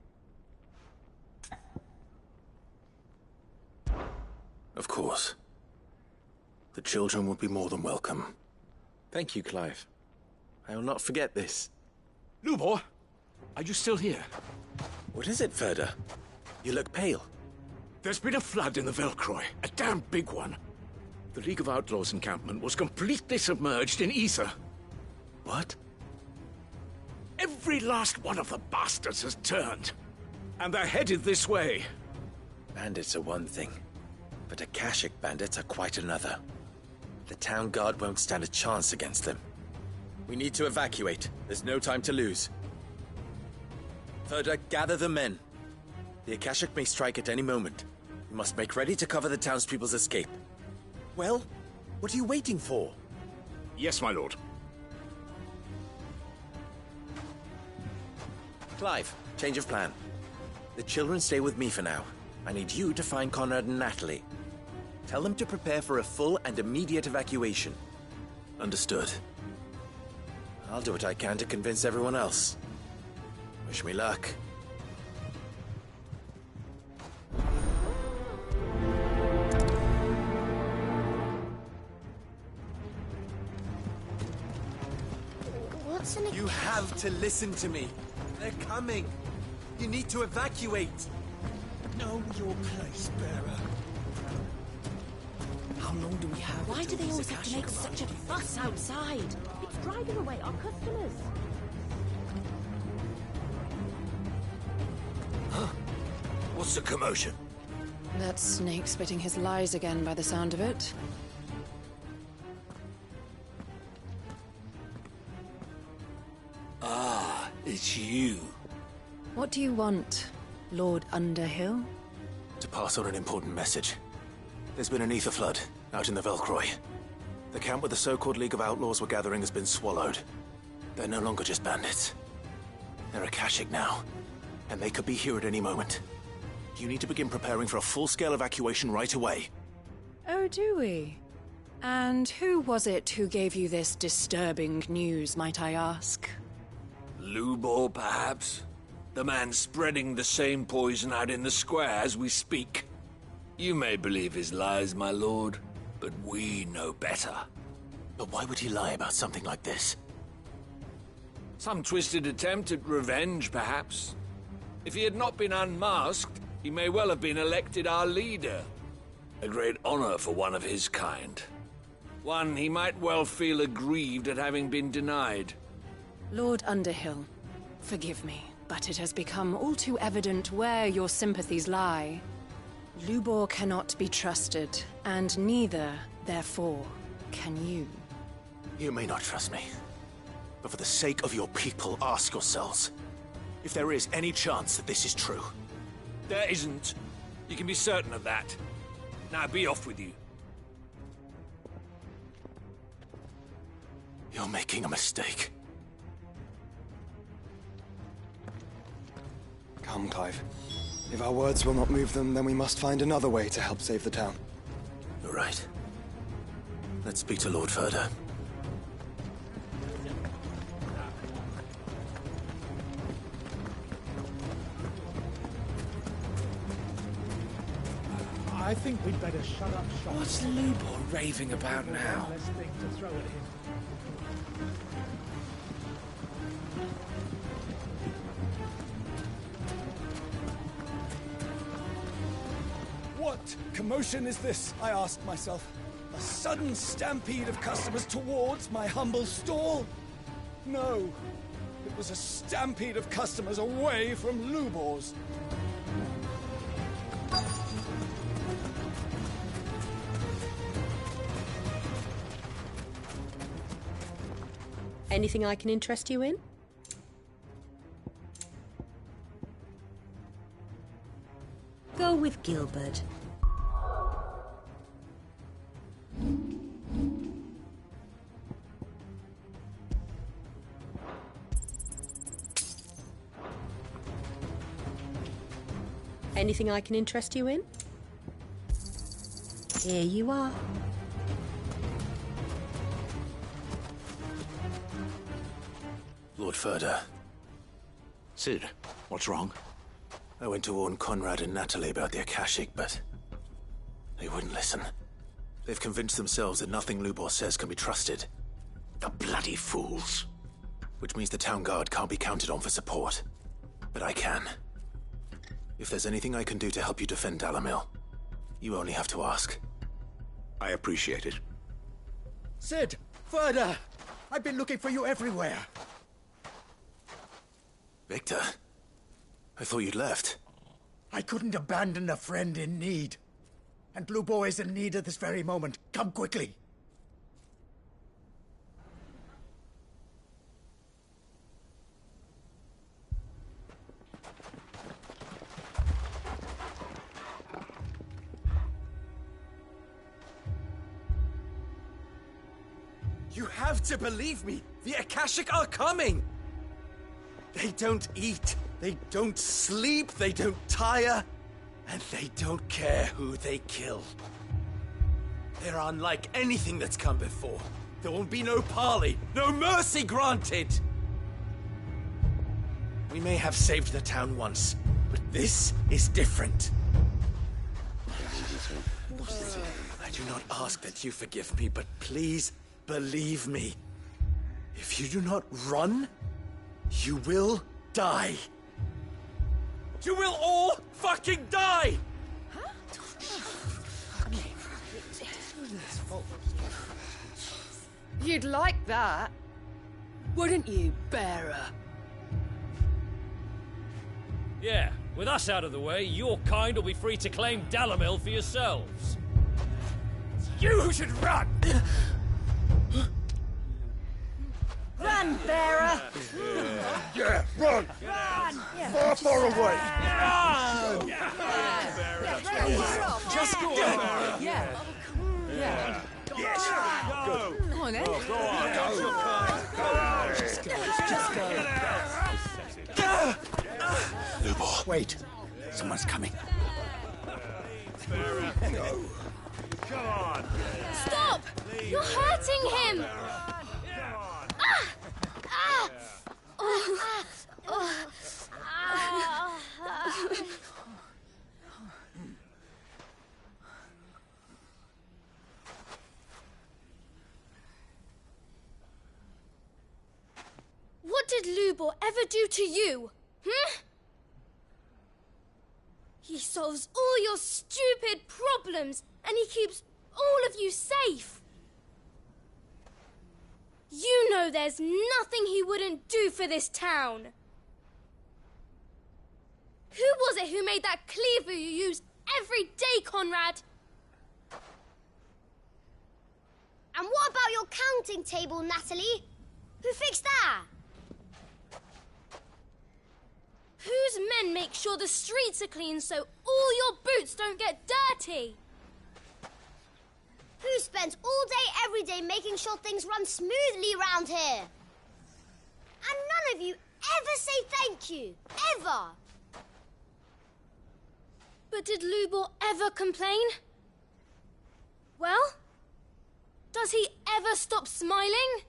Of course. The children would be more than welcome. Thank you, Clive. I will not forget this. Lubor, are you still here? What is it, Ferda? You look pale. There's been a flood in the Velcroy, a damn big one. The League of Outlaws encampment was completely submerged in ether. What? Every last one of the bastards has turned. And they're headed this way. Bandits are one thing, but Akashic bandits are quite another. The town guard won't stand a chance against them. We need to evacuate. There's no time to lose. Further, gather the men. The Akashic may strike at any moment. We must make ready to cover the townspeople's escape. Well, what are you waiting for? Yes, my lord. Clive, change of plan. The children stay with me for now. I need you to find Conrad and Natalie. Tell them to prepare for a full and immediate evacuation. Understood. I'll do what I can to convince everyone else. Wish me luck. What's an... You have to listen to me. They're coming. You need to evacuate. Know your place, bearer. How long do we have? Why do they always have to make such a fuss outside? It's driving away our customers. What's the commotion? That snake spitting his lies again by the sound of it. Ah, it's you. What do you want, Lord Underhill? To pass on an important message. There's been an ether flood out in the Velcroy. The camp where the so-called League of Outlaws were gathering has been swallowed. They're no longer just bandits. They're Akashic now, and they could be here at any moment. You need to begin preparing for a full-scale evacuation right away. Oh, do we? And who was it who gave you this disturbing news, might I ask? Lubor, perhaps? The man spreading the same poison out in the square as we speak. You may believe his lies, my lord, but we know better. But why would he lie about something like this? Some twisted attempt at revenge, perhaps. If he had not been unmasked, he may well have been elected our leader. A great honor for one of his kind. One he might well feel aggrieved at having been denied. Lord Underhill, forgive me, but it has become all too evident where your sympathies lie. Lubor cannot be trusted, and neither, therefore, can you. You may not trust me, but for the sake of your people, ask yourselves if there is any chance that this is true. There isn't. You can be certain of that. Now be off with you. You're making a mistake. Come, Clive. If our words will not move them, then we must find another way to help save the town. You're right. Let's speak to Lord Furder. I think we'd better shut up shop. What's Lubor raving about now? Less thing to throw at him. What commotion is this, I asked myself? A sudden stampede of customers towards my humble stall? No, it was a stampede of customers away from Lubor's. Anything I can interest you in? Go with Gilbert. Anything I can interest you in? Here you are. Lord Furder. Sid, what's wrong? I went to warn Conrad and Natalie about the Akashic, but they wouldn't listen. They've convinced themselves that nothing Lubor says can be trusted. The bloody fools. Which means the town guard can't be counted on for support. But I can. If there's anything I can do to help you defend Dalamil, you only have to ask. I appreciate it. Sid! Further! I've been looking for you everywhere. Victor? I thought you'd left. I couldn't abandon a friend in need. And Lubo is in need at this very moment. Come quickly. You have to believe me. The Akashic are coming. They don't eat, they don't sleep, they don't tire, and they don't care who they kill. They're unlike anything that's come before. There won't be no parley, no mercy granted. We may have saved the town once, but this is different. I do not ask that you forgive me, but please believe me. If you do not run, you will die. You will all fucking die! You'd like that, wouldn't you, bearer? Yeah, with us out of the way, your kind will be free to claim Dalamil for yourselves. You should run! Run, bearer! Yeah, run! Run! Far, far away! Run! Just go on. Yeah. Yeah. Yes. Go. Come on, then. Go on. Go. Just go. Lubo. Wait. Someone's coming. Go. Come on. Stop! You're hurting him! What did Lubor ever do to you? He solves all your stupid problems and he keeps all of you safe. You know there's nothing he wouldn't do for this town. Who was it who made that cleaver you use every day, Conrad? And what about your counting table, Natalie? Who fixed that? Whose men make sure the streets are clean so all your boots don't get dirty? Who spends all day, every day making sure things run smoothly around here? And none of you ever say thank you. Ever. But did Lubor ever complain? Well, does he ever stop smiling?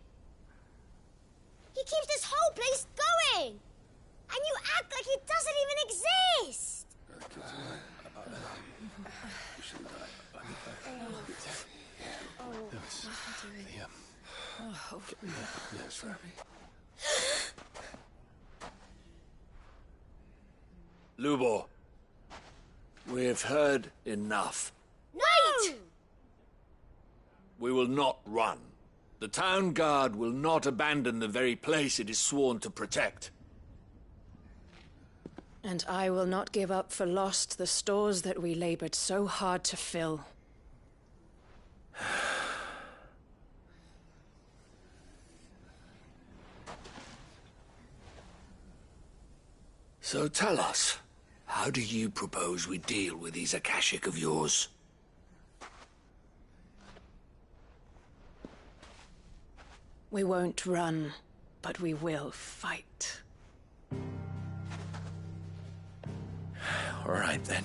He keeps this whole place going. And you act like it doesn't even exist. Lubor, we've heard enough. Wait! We will not run. The town guard will not abandon the very place it is sworn to protect. And I will not give up for lost the stores that we labored so hard to fill. So tell us, how do you propose we deal with these Akashic of yours? We won't run, but we will fight. All right, then.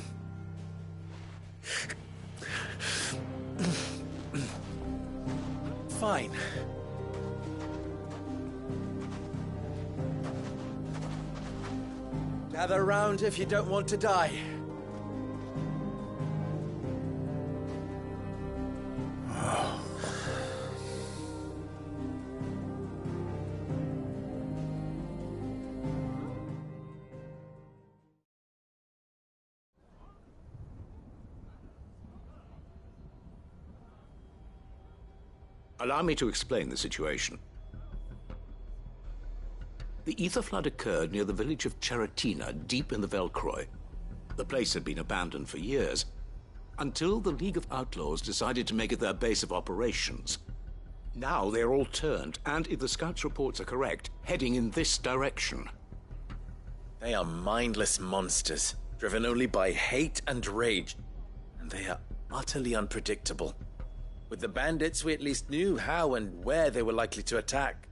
Fine. Gather round if you don't want to die. Allow me to explain the situation. The ether flood occurred near the village of Cheratina, deep in the Velcroy. The place had been abandoned for years, until the League of Outlaws decided to make it their base of operations. Now they're all turned, and if the scouts' reports are correct, heading in this direction. They are mindless monsters, driven only by hate and rage. And they are utterly unpredictable. With the bandits, we at least knew how and where they were likely to attack.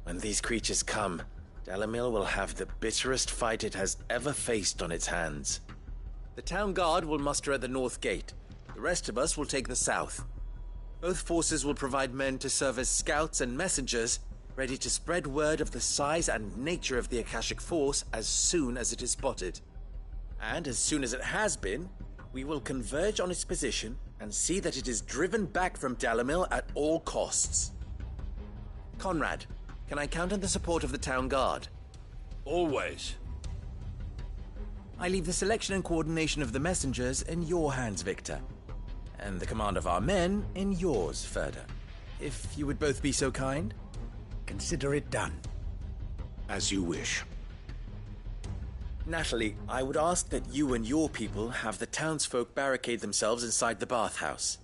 When these creatures come, Dalimil will have the bitterest fight it has ever faced on its hands. The town guard will muster at the north gate. The rest of us will take the south. Both forces will provide men to serve as scouts and messengers, ready to spread word of the size and nature of the Akashic force as soon as it is spotted. And as soon as it has been, we will converge on its position and see that it is driven back from Dalimil at all costs. Conrad, can I count on the support of the town guard? Always. I leave the selection and coordination of the messengers in your hands, Victor. And the command of our men in yours, Ferda. If you would both be so kind. Consider it done. As you wish. Natalie, I would ask that you and your people have the townsfolk barricade themselves inside the bathhouse.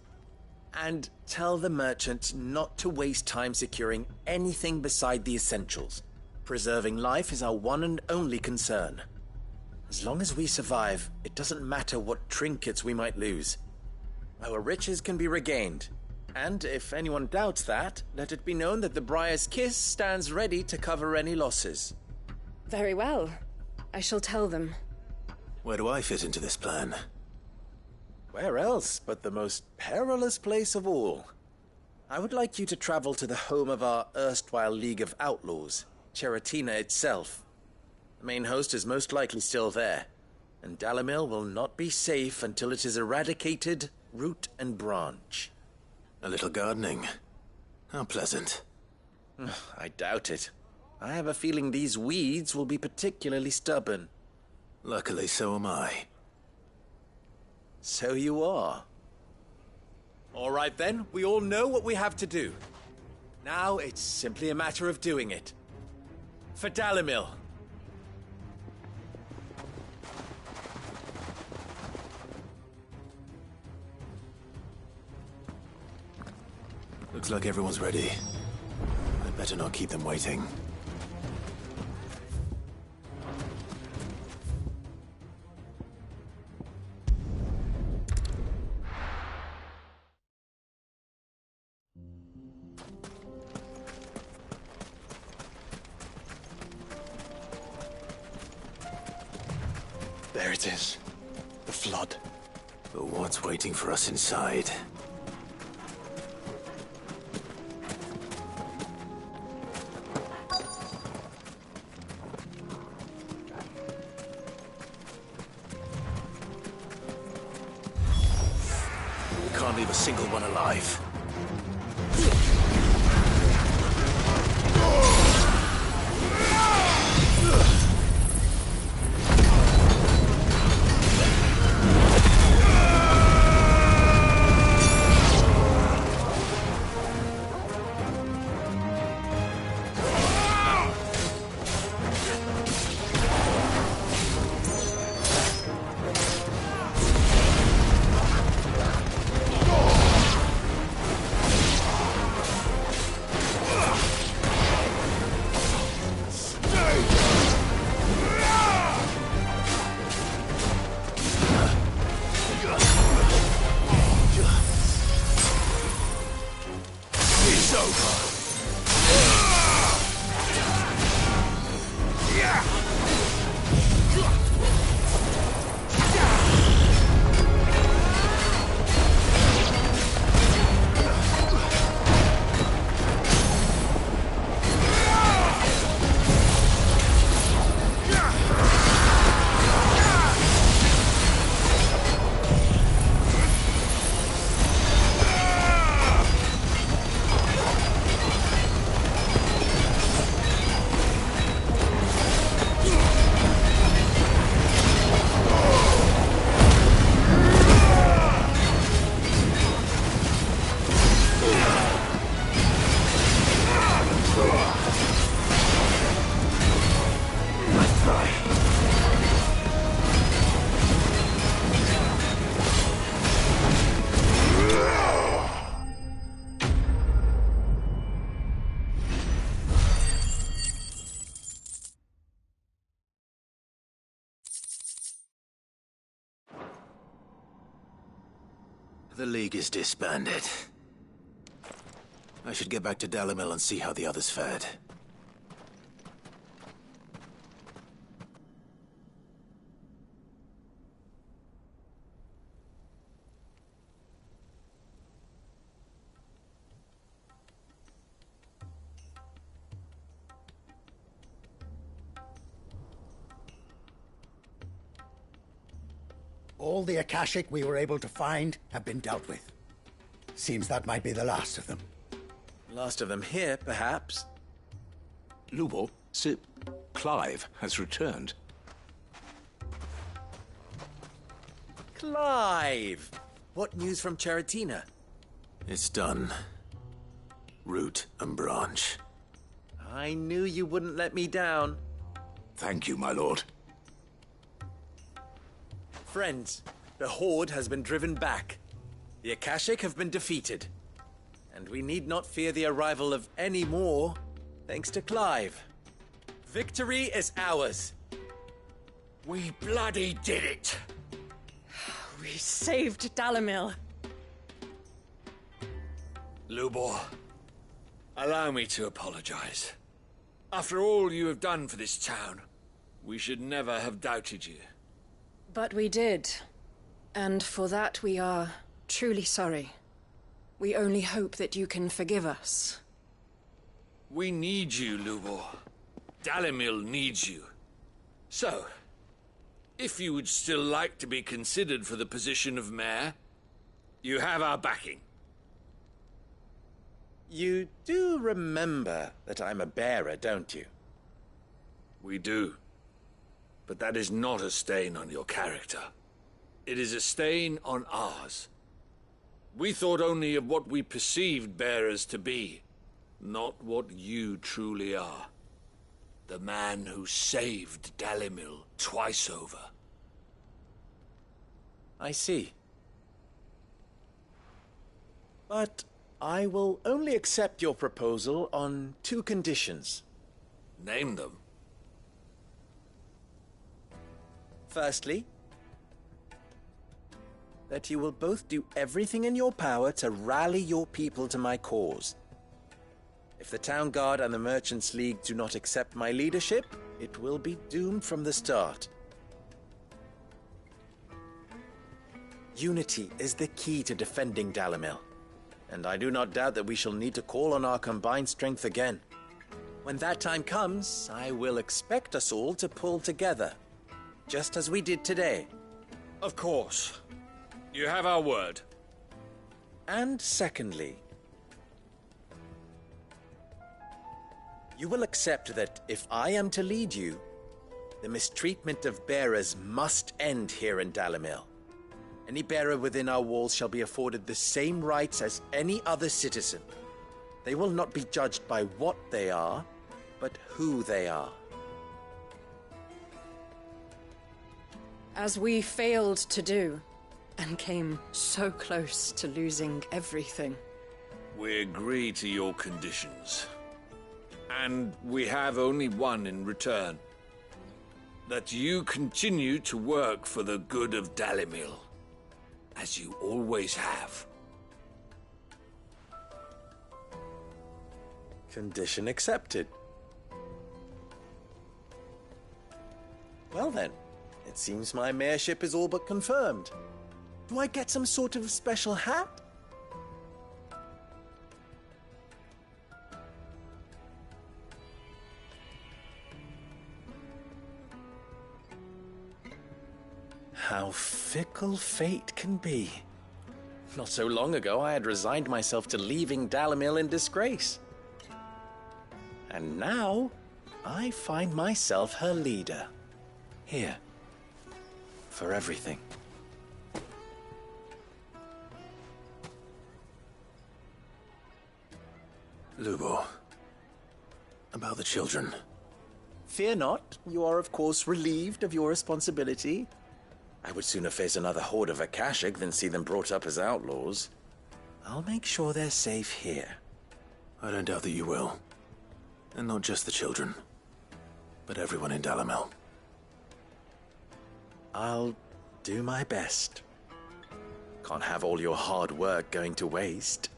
And tell the merchant not to waste time securing anything beside the essentials. Preserving life is our one and only concern. As long as we survive, it doesn't matter what trinkets we might lose. Our riches can be regained. And if anyone doubts that, let it be known that the Briar's Kiss stands ready to cover any losses. Very well. I shall tell them. Where do I fit into this plan? Where else but the most perilous place of all? I would like you to travel to the home of our erstwhile League of Outlaws, Cheratina itself. The main host is most likely still there, and Dalimil will not be safe until it is eradicated, root and branch. A little gardening. How pleasant. I doubt it. I have a feeling these weeds will be particularly stubborn. Luckily, so am I. So you are. All right then, we all know what we have to do. Now it's simply a matter of doing it. For Dalimil. Looks like everyone's ready. I'd better not keep them waiting. There it is. The flood. But what's waiting for us inside? We can't leave a single one alive. The League is disbanded. I should get back to Dalimil and see how the others fared. All the Akashic we were able to find have been dealt with. Seems that might be the last of them. Last of them here, perhaps. Lubor, Sir Clive has returned. Clive! What news from Charatina? It's done. Root and branch. I knew you wouldn't let me down. Thank you, my lord. Friends, the Horde has been driven back. The Akashic have been defeated. And we need not fear the arrival of any more, thanks to Clive. Victory is ours. We bloody did it! We saved Dalimil. Lubor, allow me to apologize. After all you have done for this town, we should never have doubted you. But we did. And for that we are truly sorry. We only hope that you can forgive us. We need you, Lubor. Dalimil needs you. So, if you would still like to be considered for the position of mayor, you have our backing. You do remember that I'm a bearer, don't you? We do. But that is not a stain on your character. It is a stain on ours. We thought only of what we perceived bearers to be, not what you truly are. The man who saved Dalimil twice over. I see. But I will only accept your proposal on 2 conditions. Name them. Firstly, that you will both do everything in your power to rally your people to my cause. If the Town Guard and the Merchants League do not accept my leadership, it will be doomed from the start. Unity is the key to defending Dalimil, and I do not doubt that we shall need to call on our combined strength again. When that time comes, I will expect us all to pull together, just as we did today. Of course. You have our word. And secondly, you will accept that if I am to lead you, the mistreatment of bearers must end here in Dalimil. Any bearer within our walls shall be afforded the same rights as any other citizen. They will not be judged by what they are, but who they are. As we failed to do, and came so close to losing everything. We agree to your conditions. And we have only one in return. That you continue to work for the good of Dalimil, as you always have. Condition accepted. Well then, it seems my mayorship is all but confirmed. Do I get some sort of special hat? How fickle fate can be. Not so long ago, I had resigned myself to leaving Dalimil in disgrace. And now, I find myself her leader. Here. For everything. Lubor. About the children. Fear not. You are, of course, relieved of your responsibility. I would sooner face another horde of Akashic than see them brought up as outlaws. I'll make sure they're safe here. I don't doubt that you will. And not just the children, but everyone in Dalimil. I'll do my best. Can't have all your hard work going to waste.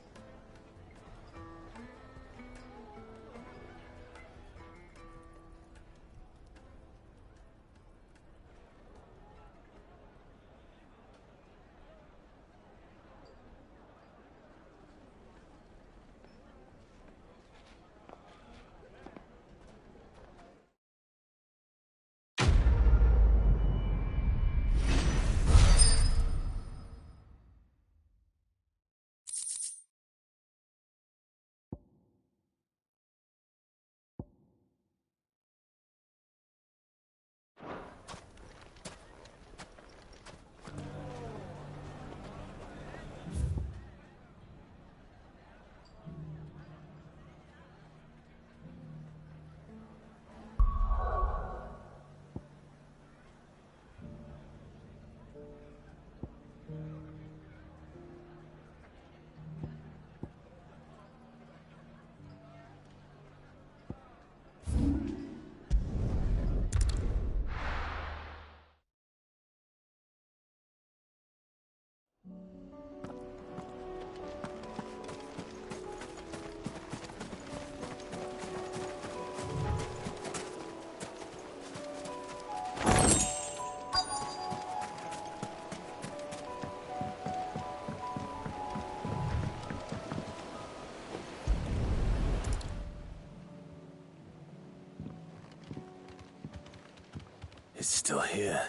It's still here.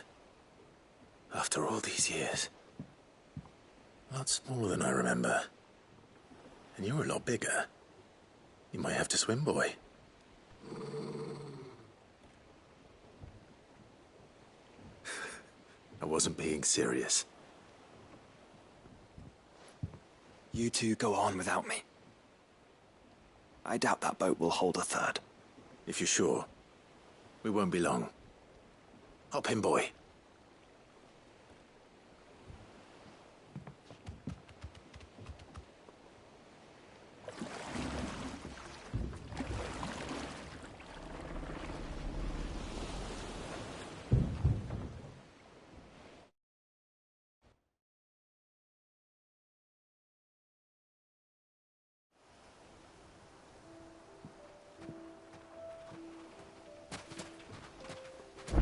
After all these years. A lot smaller than I remember. And you're a lot bigger. You might have to swim, boy. I wasn't being serious. You two go on without me. I doubt that boat will hold a third. If you're sure, we won't be long. Hop in, boy.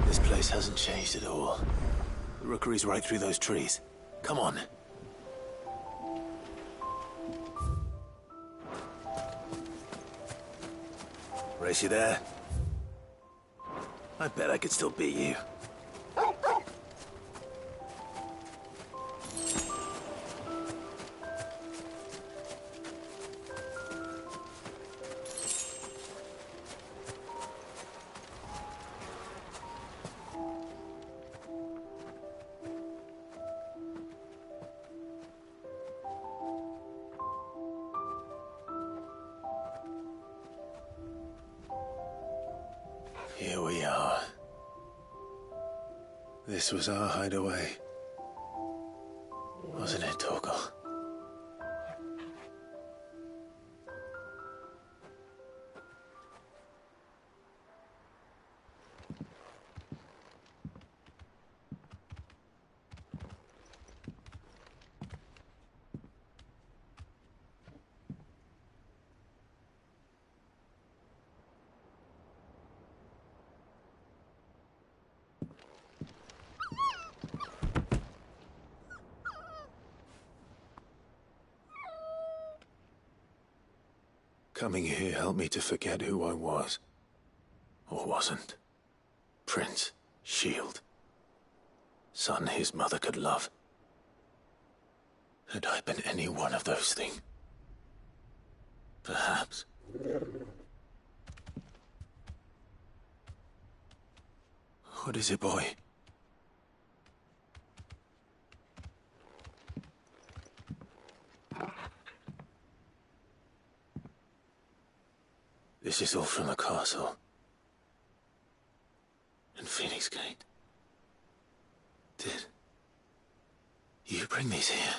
This place hasn't changed at all. The rookery's right through those trees. Come on. Race you there? I bet I could still beat you. Here we are. This was our hideaway. Wasn't it, Torgal? Coming here helped me to forget who I was. Or wasn't. Prince, shield. Son his mother could love. Had I been any one of those things? Perhaps. What is it, boy? This is all from the castle. And Phoenix Gate. Did you bring these here?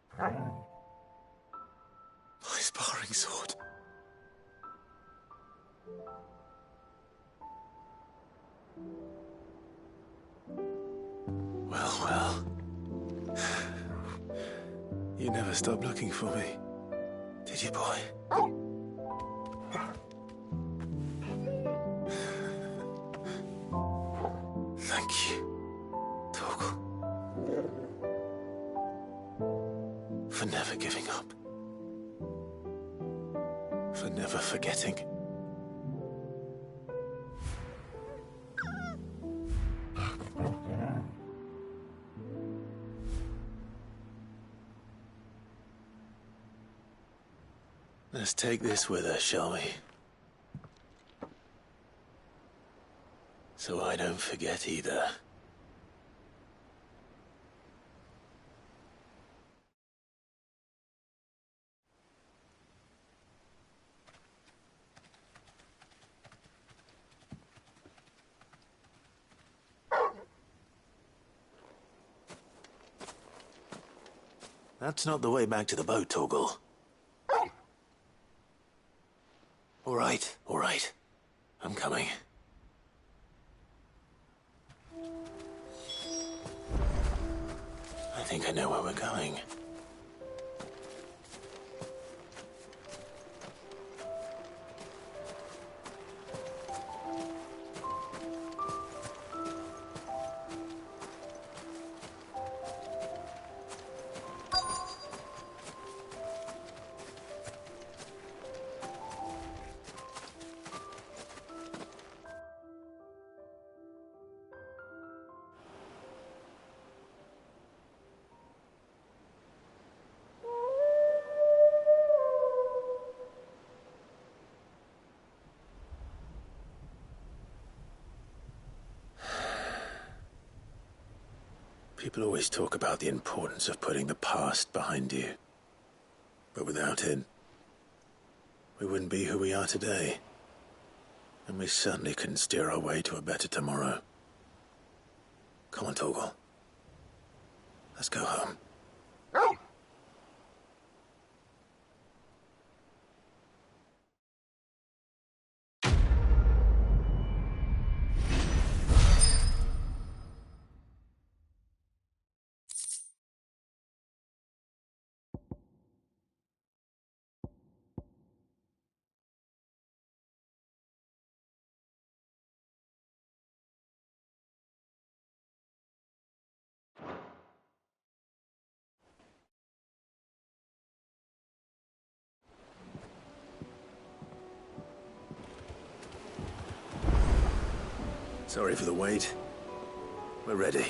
My sparring sword. stop looking for me. Did you, boy? Thank you, Torgal. For never giving up. For never forgetting. Let's take this with us, shall we? So I don't forget either. That's not the way back to the boat, Torgal. All right. I'm coming. I think I know where we're going. People always talk about the importance of putting the past behind you. But without it, we wouldn't be who we are today. And we certainly couldn't steer our way to a better tomorrow. Come on, Torgal. Let's go home. Sorry for the wait. We're ready.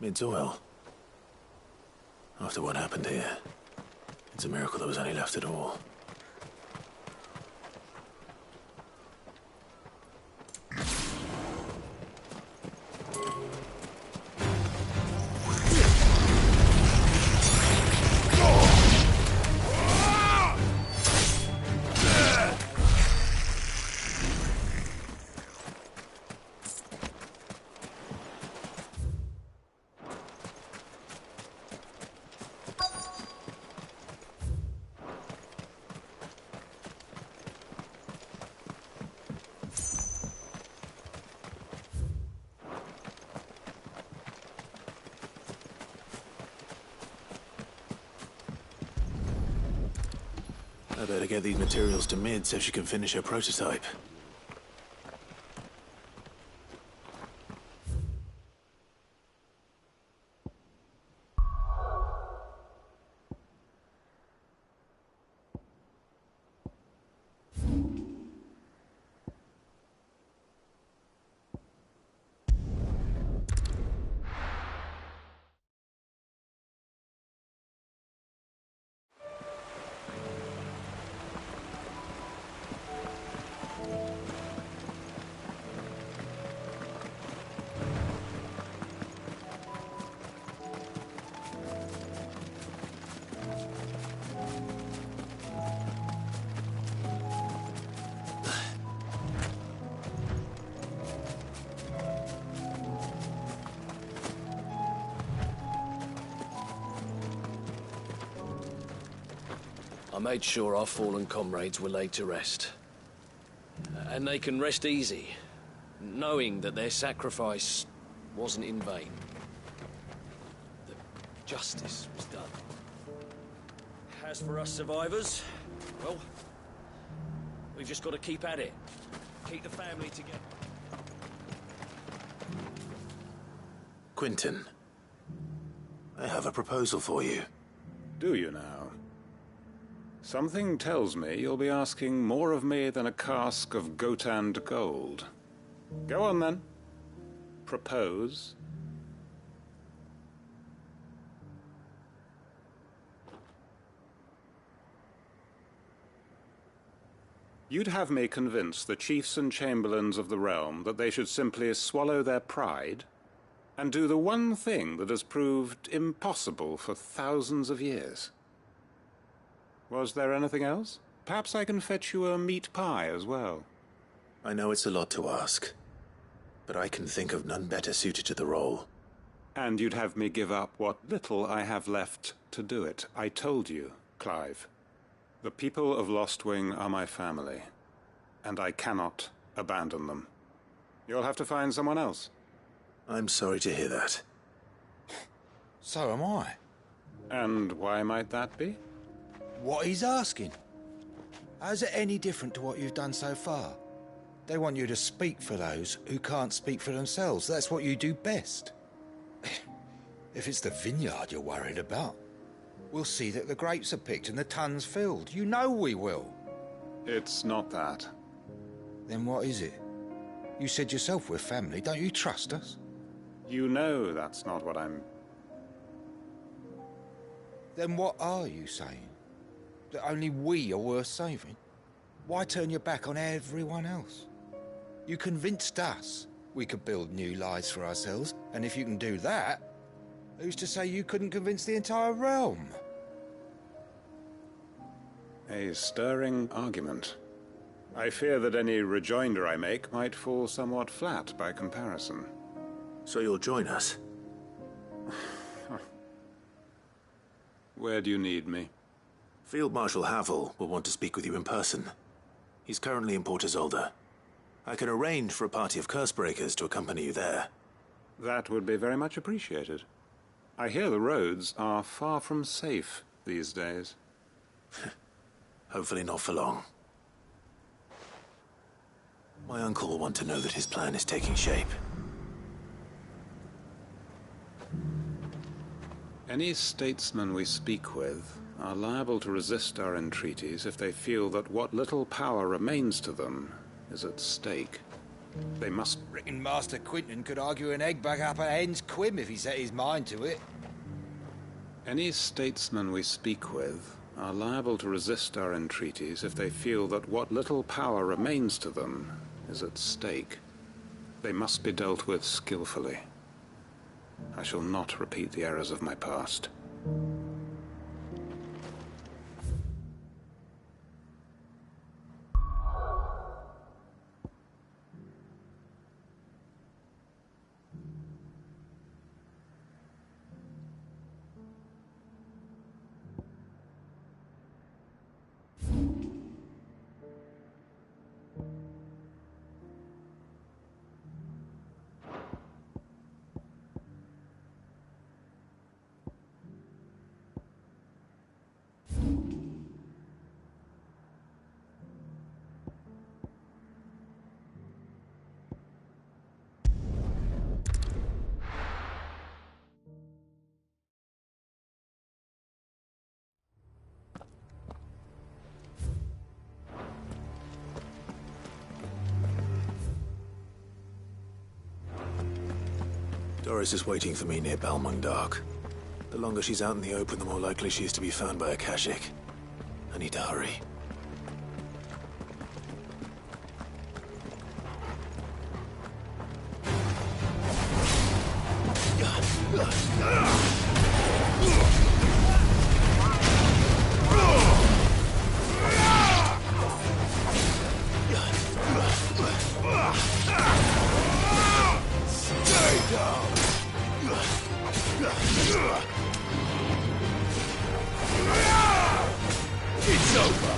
It's oil. After what happened here, it's a miracle there was any left at all. I better get these materials to Mid so she can finish her prototype. I made sure our fallen comrades were laid to rest. And they can rest easy, knowing that their sacrifice wasn't in vain. That justice was done. As for us survivors, well, we've just got to keep at it. Keep the family together. Quinton, I have a proposal for you. Do you now? Something tells me you'll be asking more of me than a cask of Gotand gold. Go on, then. Propose. You'd have me convince the chiefs and chamberlains of the realm that they should simply swallow their pride and do the one thing that has proved impossible for thousands of years. Was there anything else? Perhaps I can fetch you a meat pie as well. I know it's a lot to ask, but I can think of none better suited to the role. And you'd have me give up what little I have left to do it. I told you, Clive. The people of Lostwing are my family, and I cannot abandon them. You'll have to find someone else. I'm sorry to hear that. So am I. And why might that be? What he's asking. How's it any different to what you've done so far? They want you to speak for those who can't speak for themselves. That's what you do best. If it's the vineyard you're worried about, we'll see that the grapes are picked and the tons filled. You know we will. It's not that. Then what is it? You said yourself we're family. Don't you trust us? You know that's not what I'm... Then what are you saying? That only we are worth saving? Why turn your back on everyone else? You convinced us we could build new lives for ourselves, and if you can do that, who's to say you couldn't convince the entire realm? A stirring argument. I fear that any rejoinder I make might fall somewhat flat by comparison. So you'll join us? Where do you need me? Field Marshal Havel will want to speak with you in person. He's currently in Port Isolde. I can arrange for a party of Cursebreakers to accompany you there. That would be very much appreciated. I hear the roads are far from safe these days. Hopefully not for long. My uncle will want to know that his plan is taking shape. Any statesmen we speak with are liable to resist our entreaties if they feel that what little power remains to them is at stake. They must... Reckon Master Quinton could argue an egg back up a hen's quim if he set his mind to it. Any statesmen we speak with are liable to resist our entreaties if they feel that what little power remains to them is at stake. They must be dealt with skillfully. I shall not repeat the errors of my past. Doris is waiting for me near Balmung. The longer she's out in the open, the more likely she is to be found by a Kashik. I need to hurry. Stay down! It's It's over.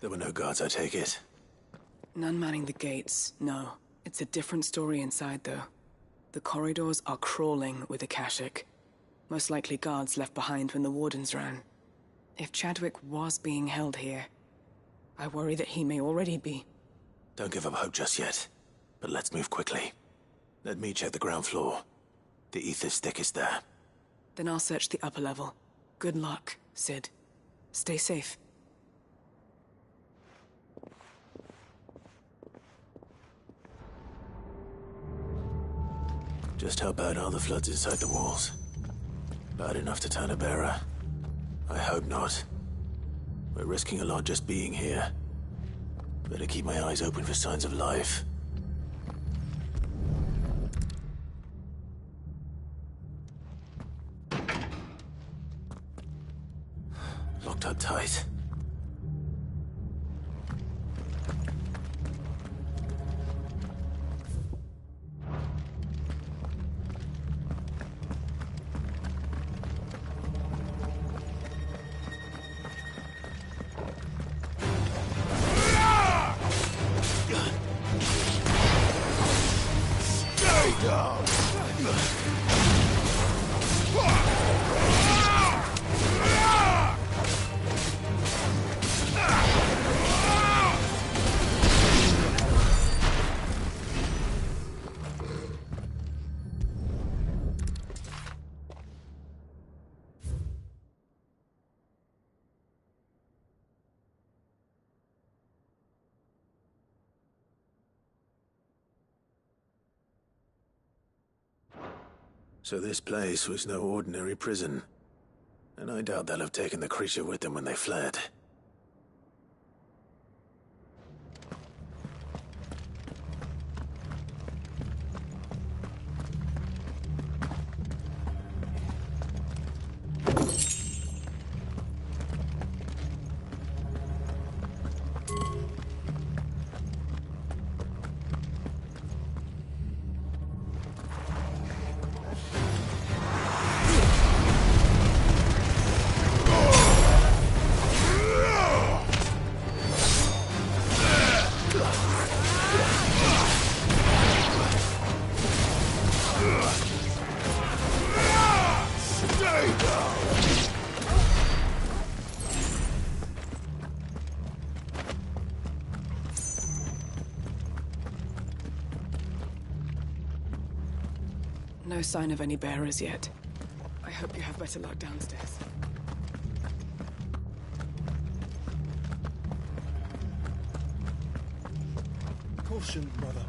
There were no guards, I take it. None manning the gates, no. It's a different story inside, though. The corridors are crawling with Akashic. Most likely guards left behind when the Wardens ran. If Chadwick was being held here, I worry that he may already be. Don't give up hope just yet. But let's move quickly. Let me check the ground floor. The ether stick is there. Then I'll search the upper level. Good luck, Sid. Stay safe. Just how bad are the floods inside the walls? Bad enough to turn a bearer? I hope not. We're risking a lot just being here. Better keep my eyes open for signs of life. Locked up tight. So this place was no ordinary prison. And I doubt they'll have taken the creature with them when they fled. No sign of any bearers yet. I hope you have better luck downstairs. Caution, brother.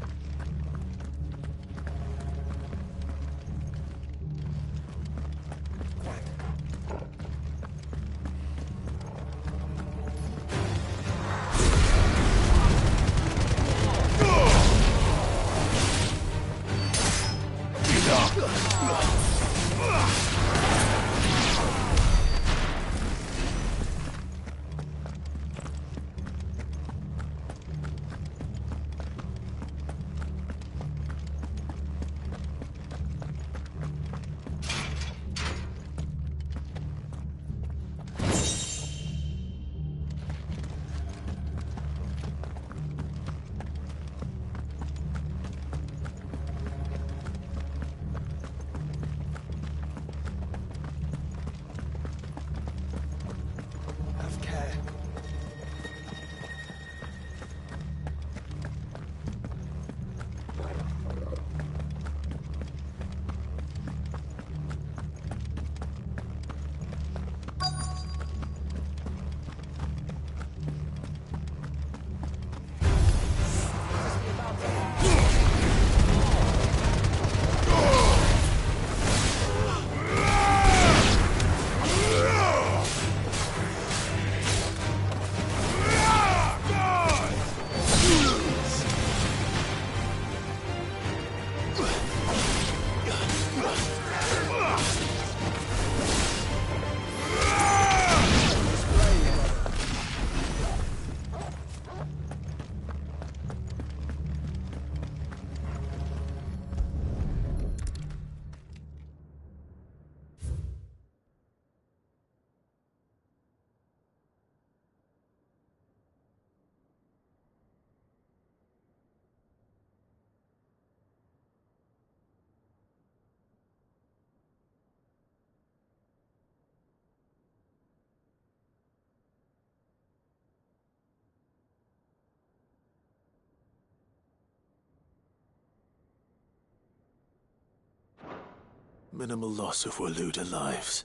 Minimal loss of Waluda lives.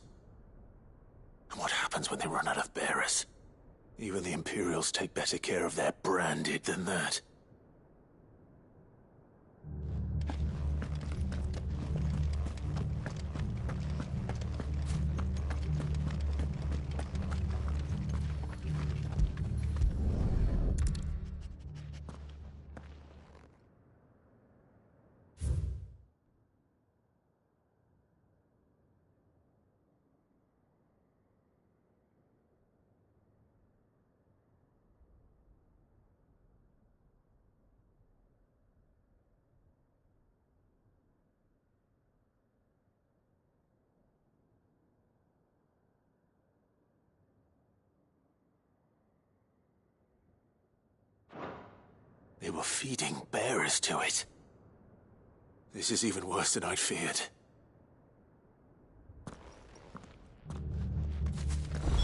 And what happens when they run out of bearers? Even the Imperials take better care of their branded than that. They were feeding bearers to it. This is even worse than I'd feared.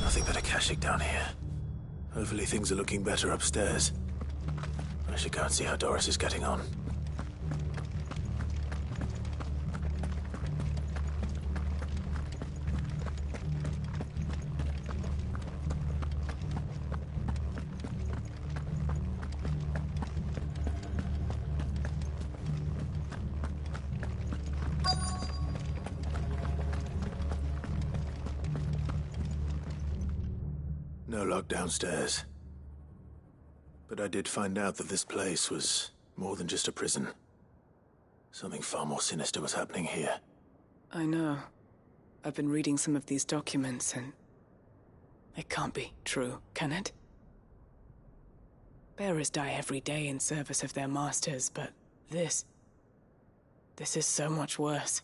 Nothing but a Akashic down here. Hopefully things are looking better upstairs. I should go and see how Doris is getting on. No lock downstairs. But I did find out that this place was more than just a prison. Something far more sinister was happening here. I know. I've been reading some of these documents and... it can't be true, can it? Bearers die every day in service of their masters, but this is so much worse.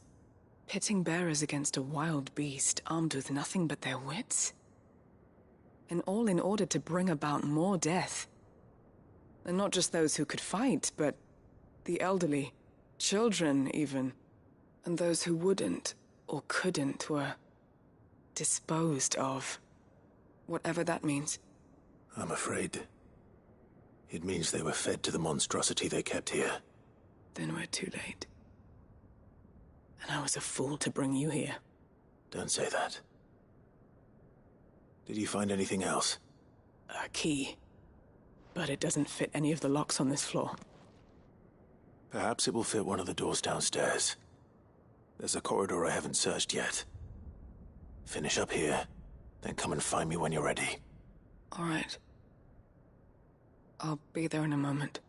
Pitting bearers against a wild beast armed with nothing but their wits? And all in order to bring about more death. And not just those who could fight, but the elderly, children even. And those who wouldn't or couldn't were disposed of. Whatever that means. I'm afraid it means they were fed to the monstrosity they kept here. Then we're too late. And I was a fool to bring you here. Don't say that. Did you find anything else? A key. But it doesn't fit any of the locks on this floor. Perhaps it will fit one of the doors downstairs. There's a corridor I haven't searched yet. Finish up here, then come and find me when you're ready. All right. I'll be there in a moment.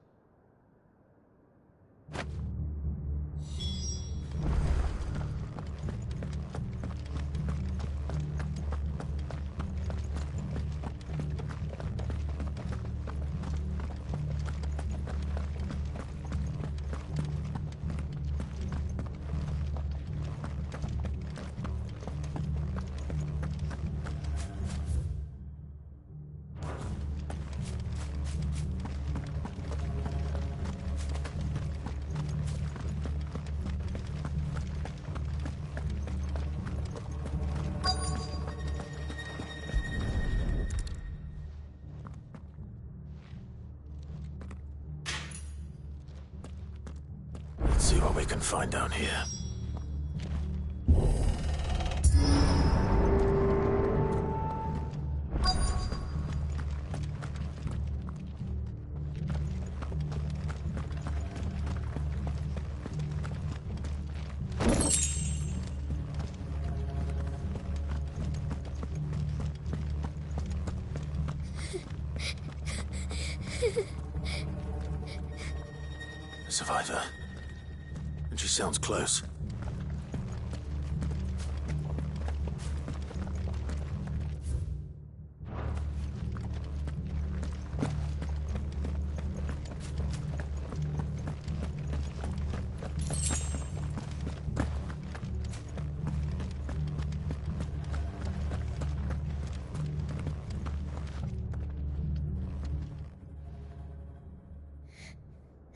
Let's see what we can find down here. A survivor. And she sounds close.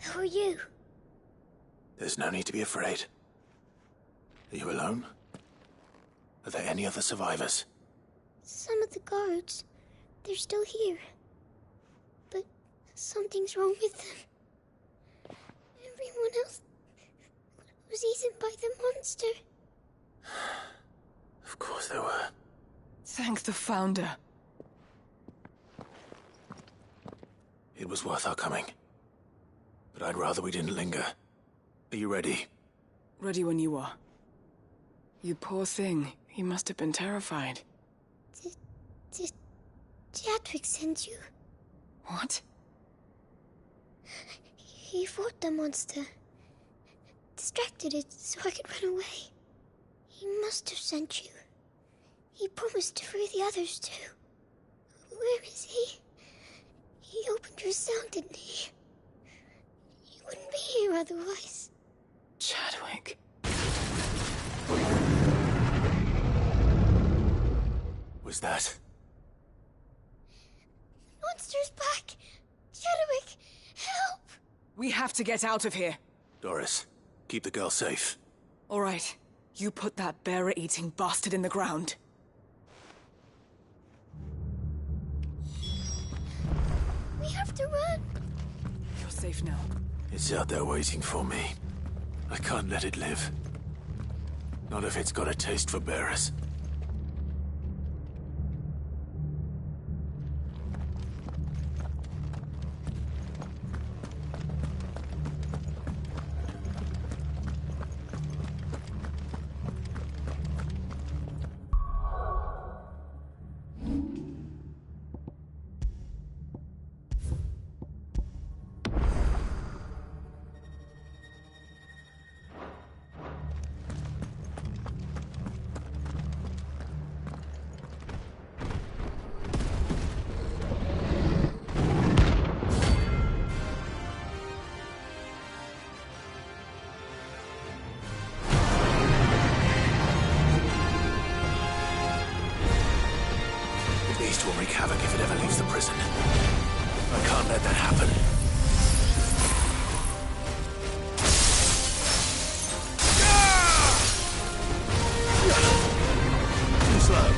Who are you? There's no need to be afraid. Are you alone? Are there any other survivors? Some of the guards. They're still here. But something's wrong with them. Everyone else was eaten by the monster. Of course there were. Thank the Founder. It was worth our coming. But I'd rather we didn't linger. Are you ready? Ready when you are. You poor thing. He must have been terrified. Did Chadwick send you? What? He fought the monster. Distracted it so I could run away. He must have sent you. He promised to free the others too. Where is he? He opened your cell, didn't he? He wouldn't be here otherwise. Chadwick. Was that? Monster's back! Chadwick, help! We have to get out of here. Doris, keep the girl safe. All right. You put that bearer-eating bastard in the ground. We have to run. You're safe now. It's out there waiting for me. I can't let it live. Not if it's got a taste for bearers. Will wreak havoc if it ever leaves the prison. I can't let that happen. Too slow.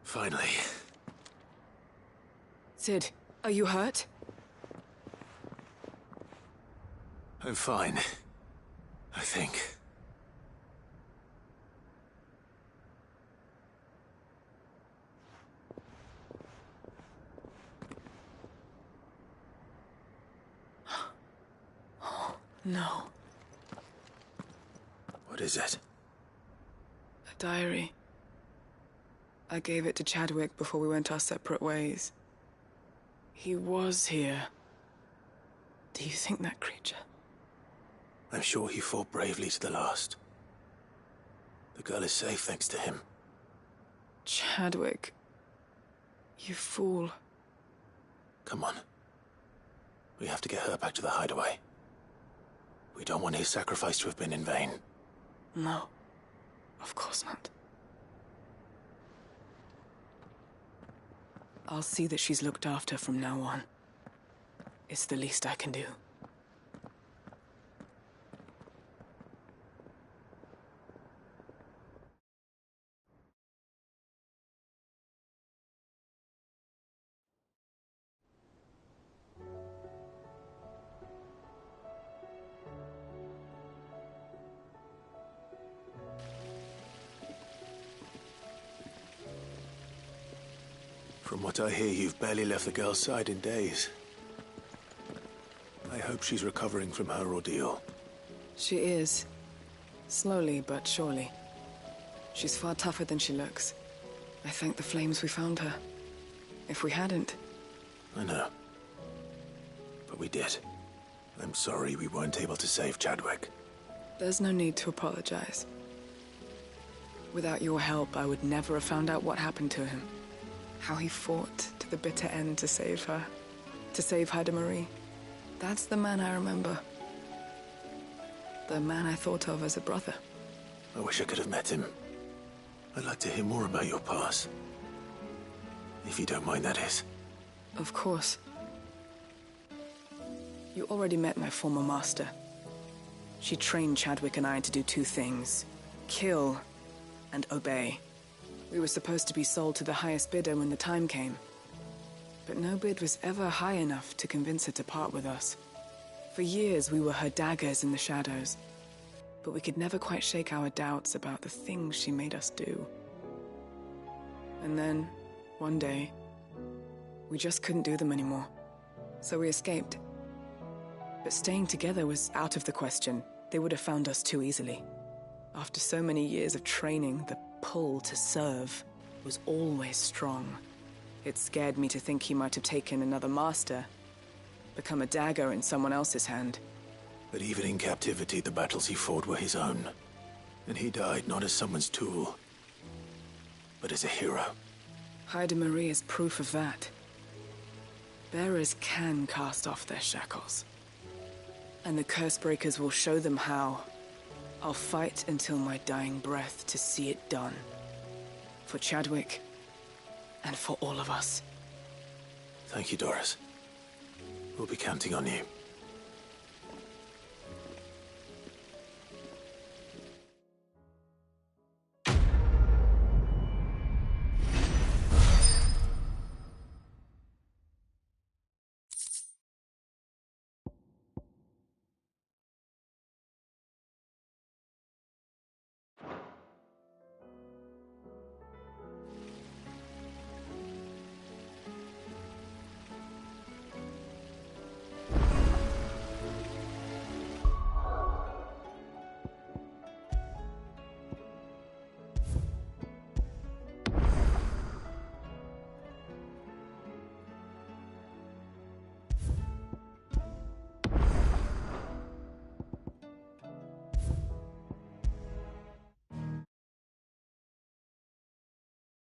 Finally. Sid, are you hurt? I'm fine. I think. No. is it? A diary. I gave it to Chadwick before we went our separate ways. He was here. Do you think that creature? I'm sure he fought bravely to the last. The girl is safe thanks to him. Chadwick. You fool. Come on. We have to get her back to the hideaway. We don't want his sacrifice to have been in vain. No. Of course not. I'll see that she's looked after from now on. It's the least I can do. From what I hear, you've barely left the girl's side in days. I hope she's recovering from her ordeal. She is. Slowly but surely. She's far tougher than she looks. I thank the flames we found her. If we hadn't... I know. But we did. I'm sorry we weren't able to save Chadwick. There's no need to apologize. Without your help, I would never have found out what happened to him. How he fought to the bitter end to save her. To save Haida Marie. That's the man I remember. The man I thought of as a brother. I wish I could have met him. I'd like to hear more about your past. If you don't mind, that is. Of course. You already met my former master. She trained Chadwick and I to do two things. Kill and obey. We were supposed to be sold to the highest bidder when the time came. But no bid was ever high enough to convince her to part with us. For years, we were her daggers in the shadows. But we could never quite shake our doubts about the things she made us do. And then, one day, we just couldn't do them anymore. So we escaped. But staying together was out of the question. They would have found us too easily. After so many years of training, the pull to serve was always strong. It scared me to think he might have taken another master, become a dagger in someone else's hand. But even in captivity, the battles he fought were his own. And he died not as someone's tool, but as a hero. Haida Marie is proof of that. Bearers can cast off their shackles. And the Cursebreakers will show them how. I'll fight until my dying breath to see it done. For Chadwick, and for all of us. Thank you, Doris. We'll be counting on you.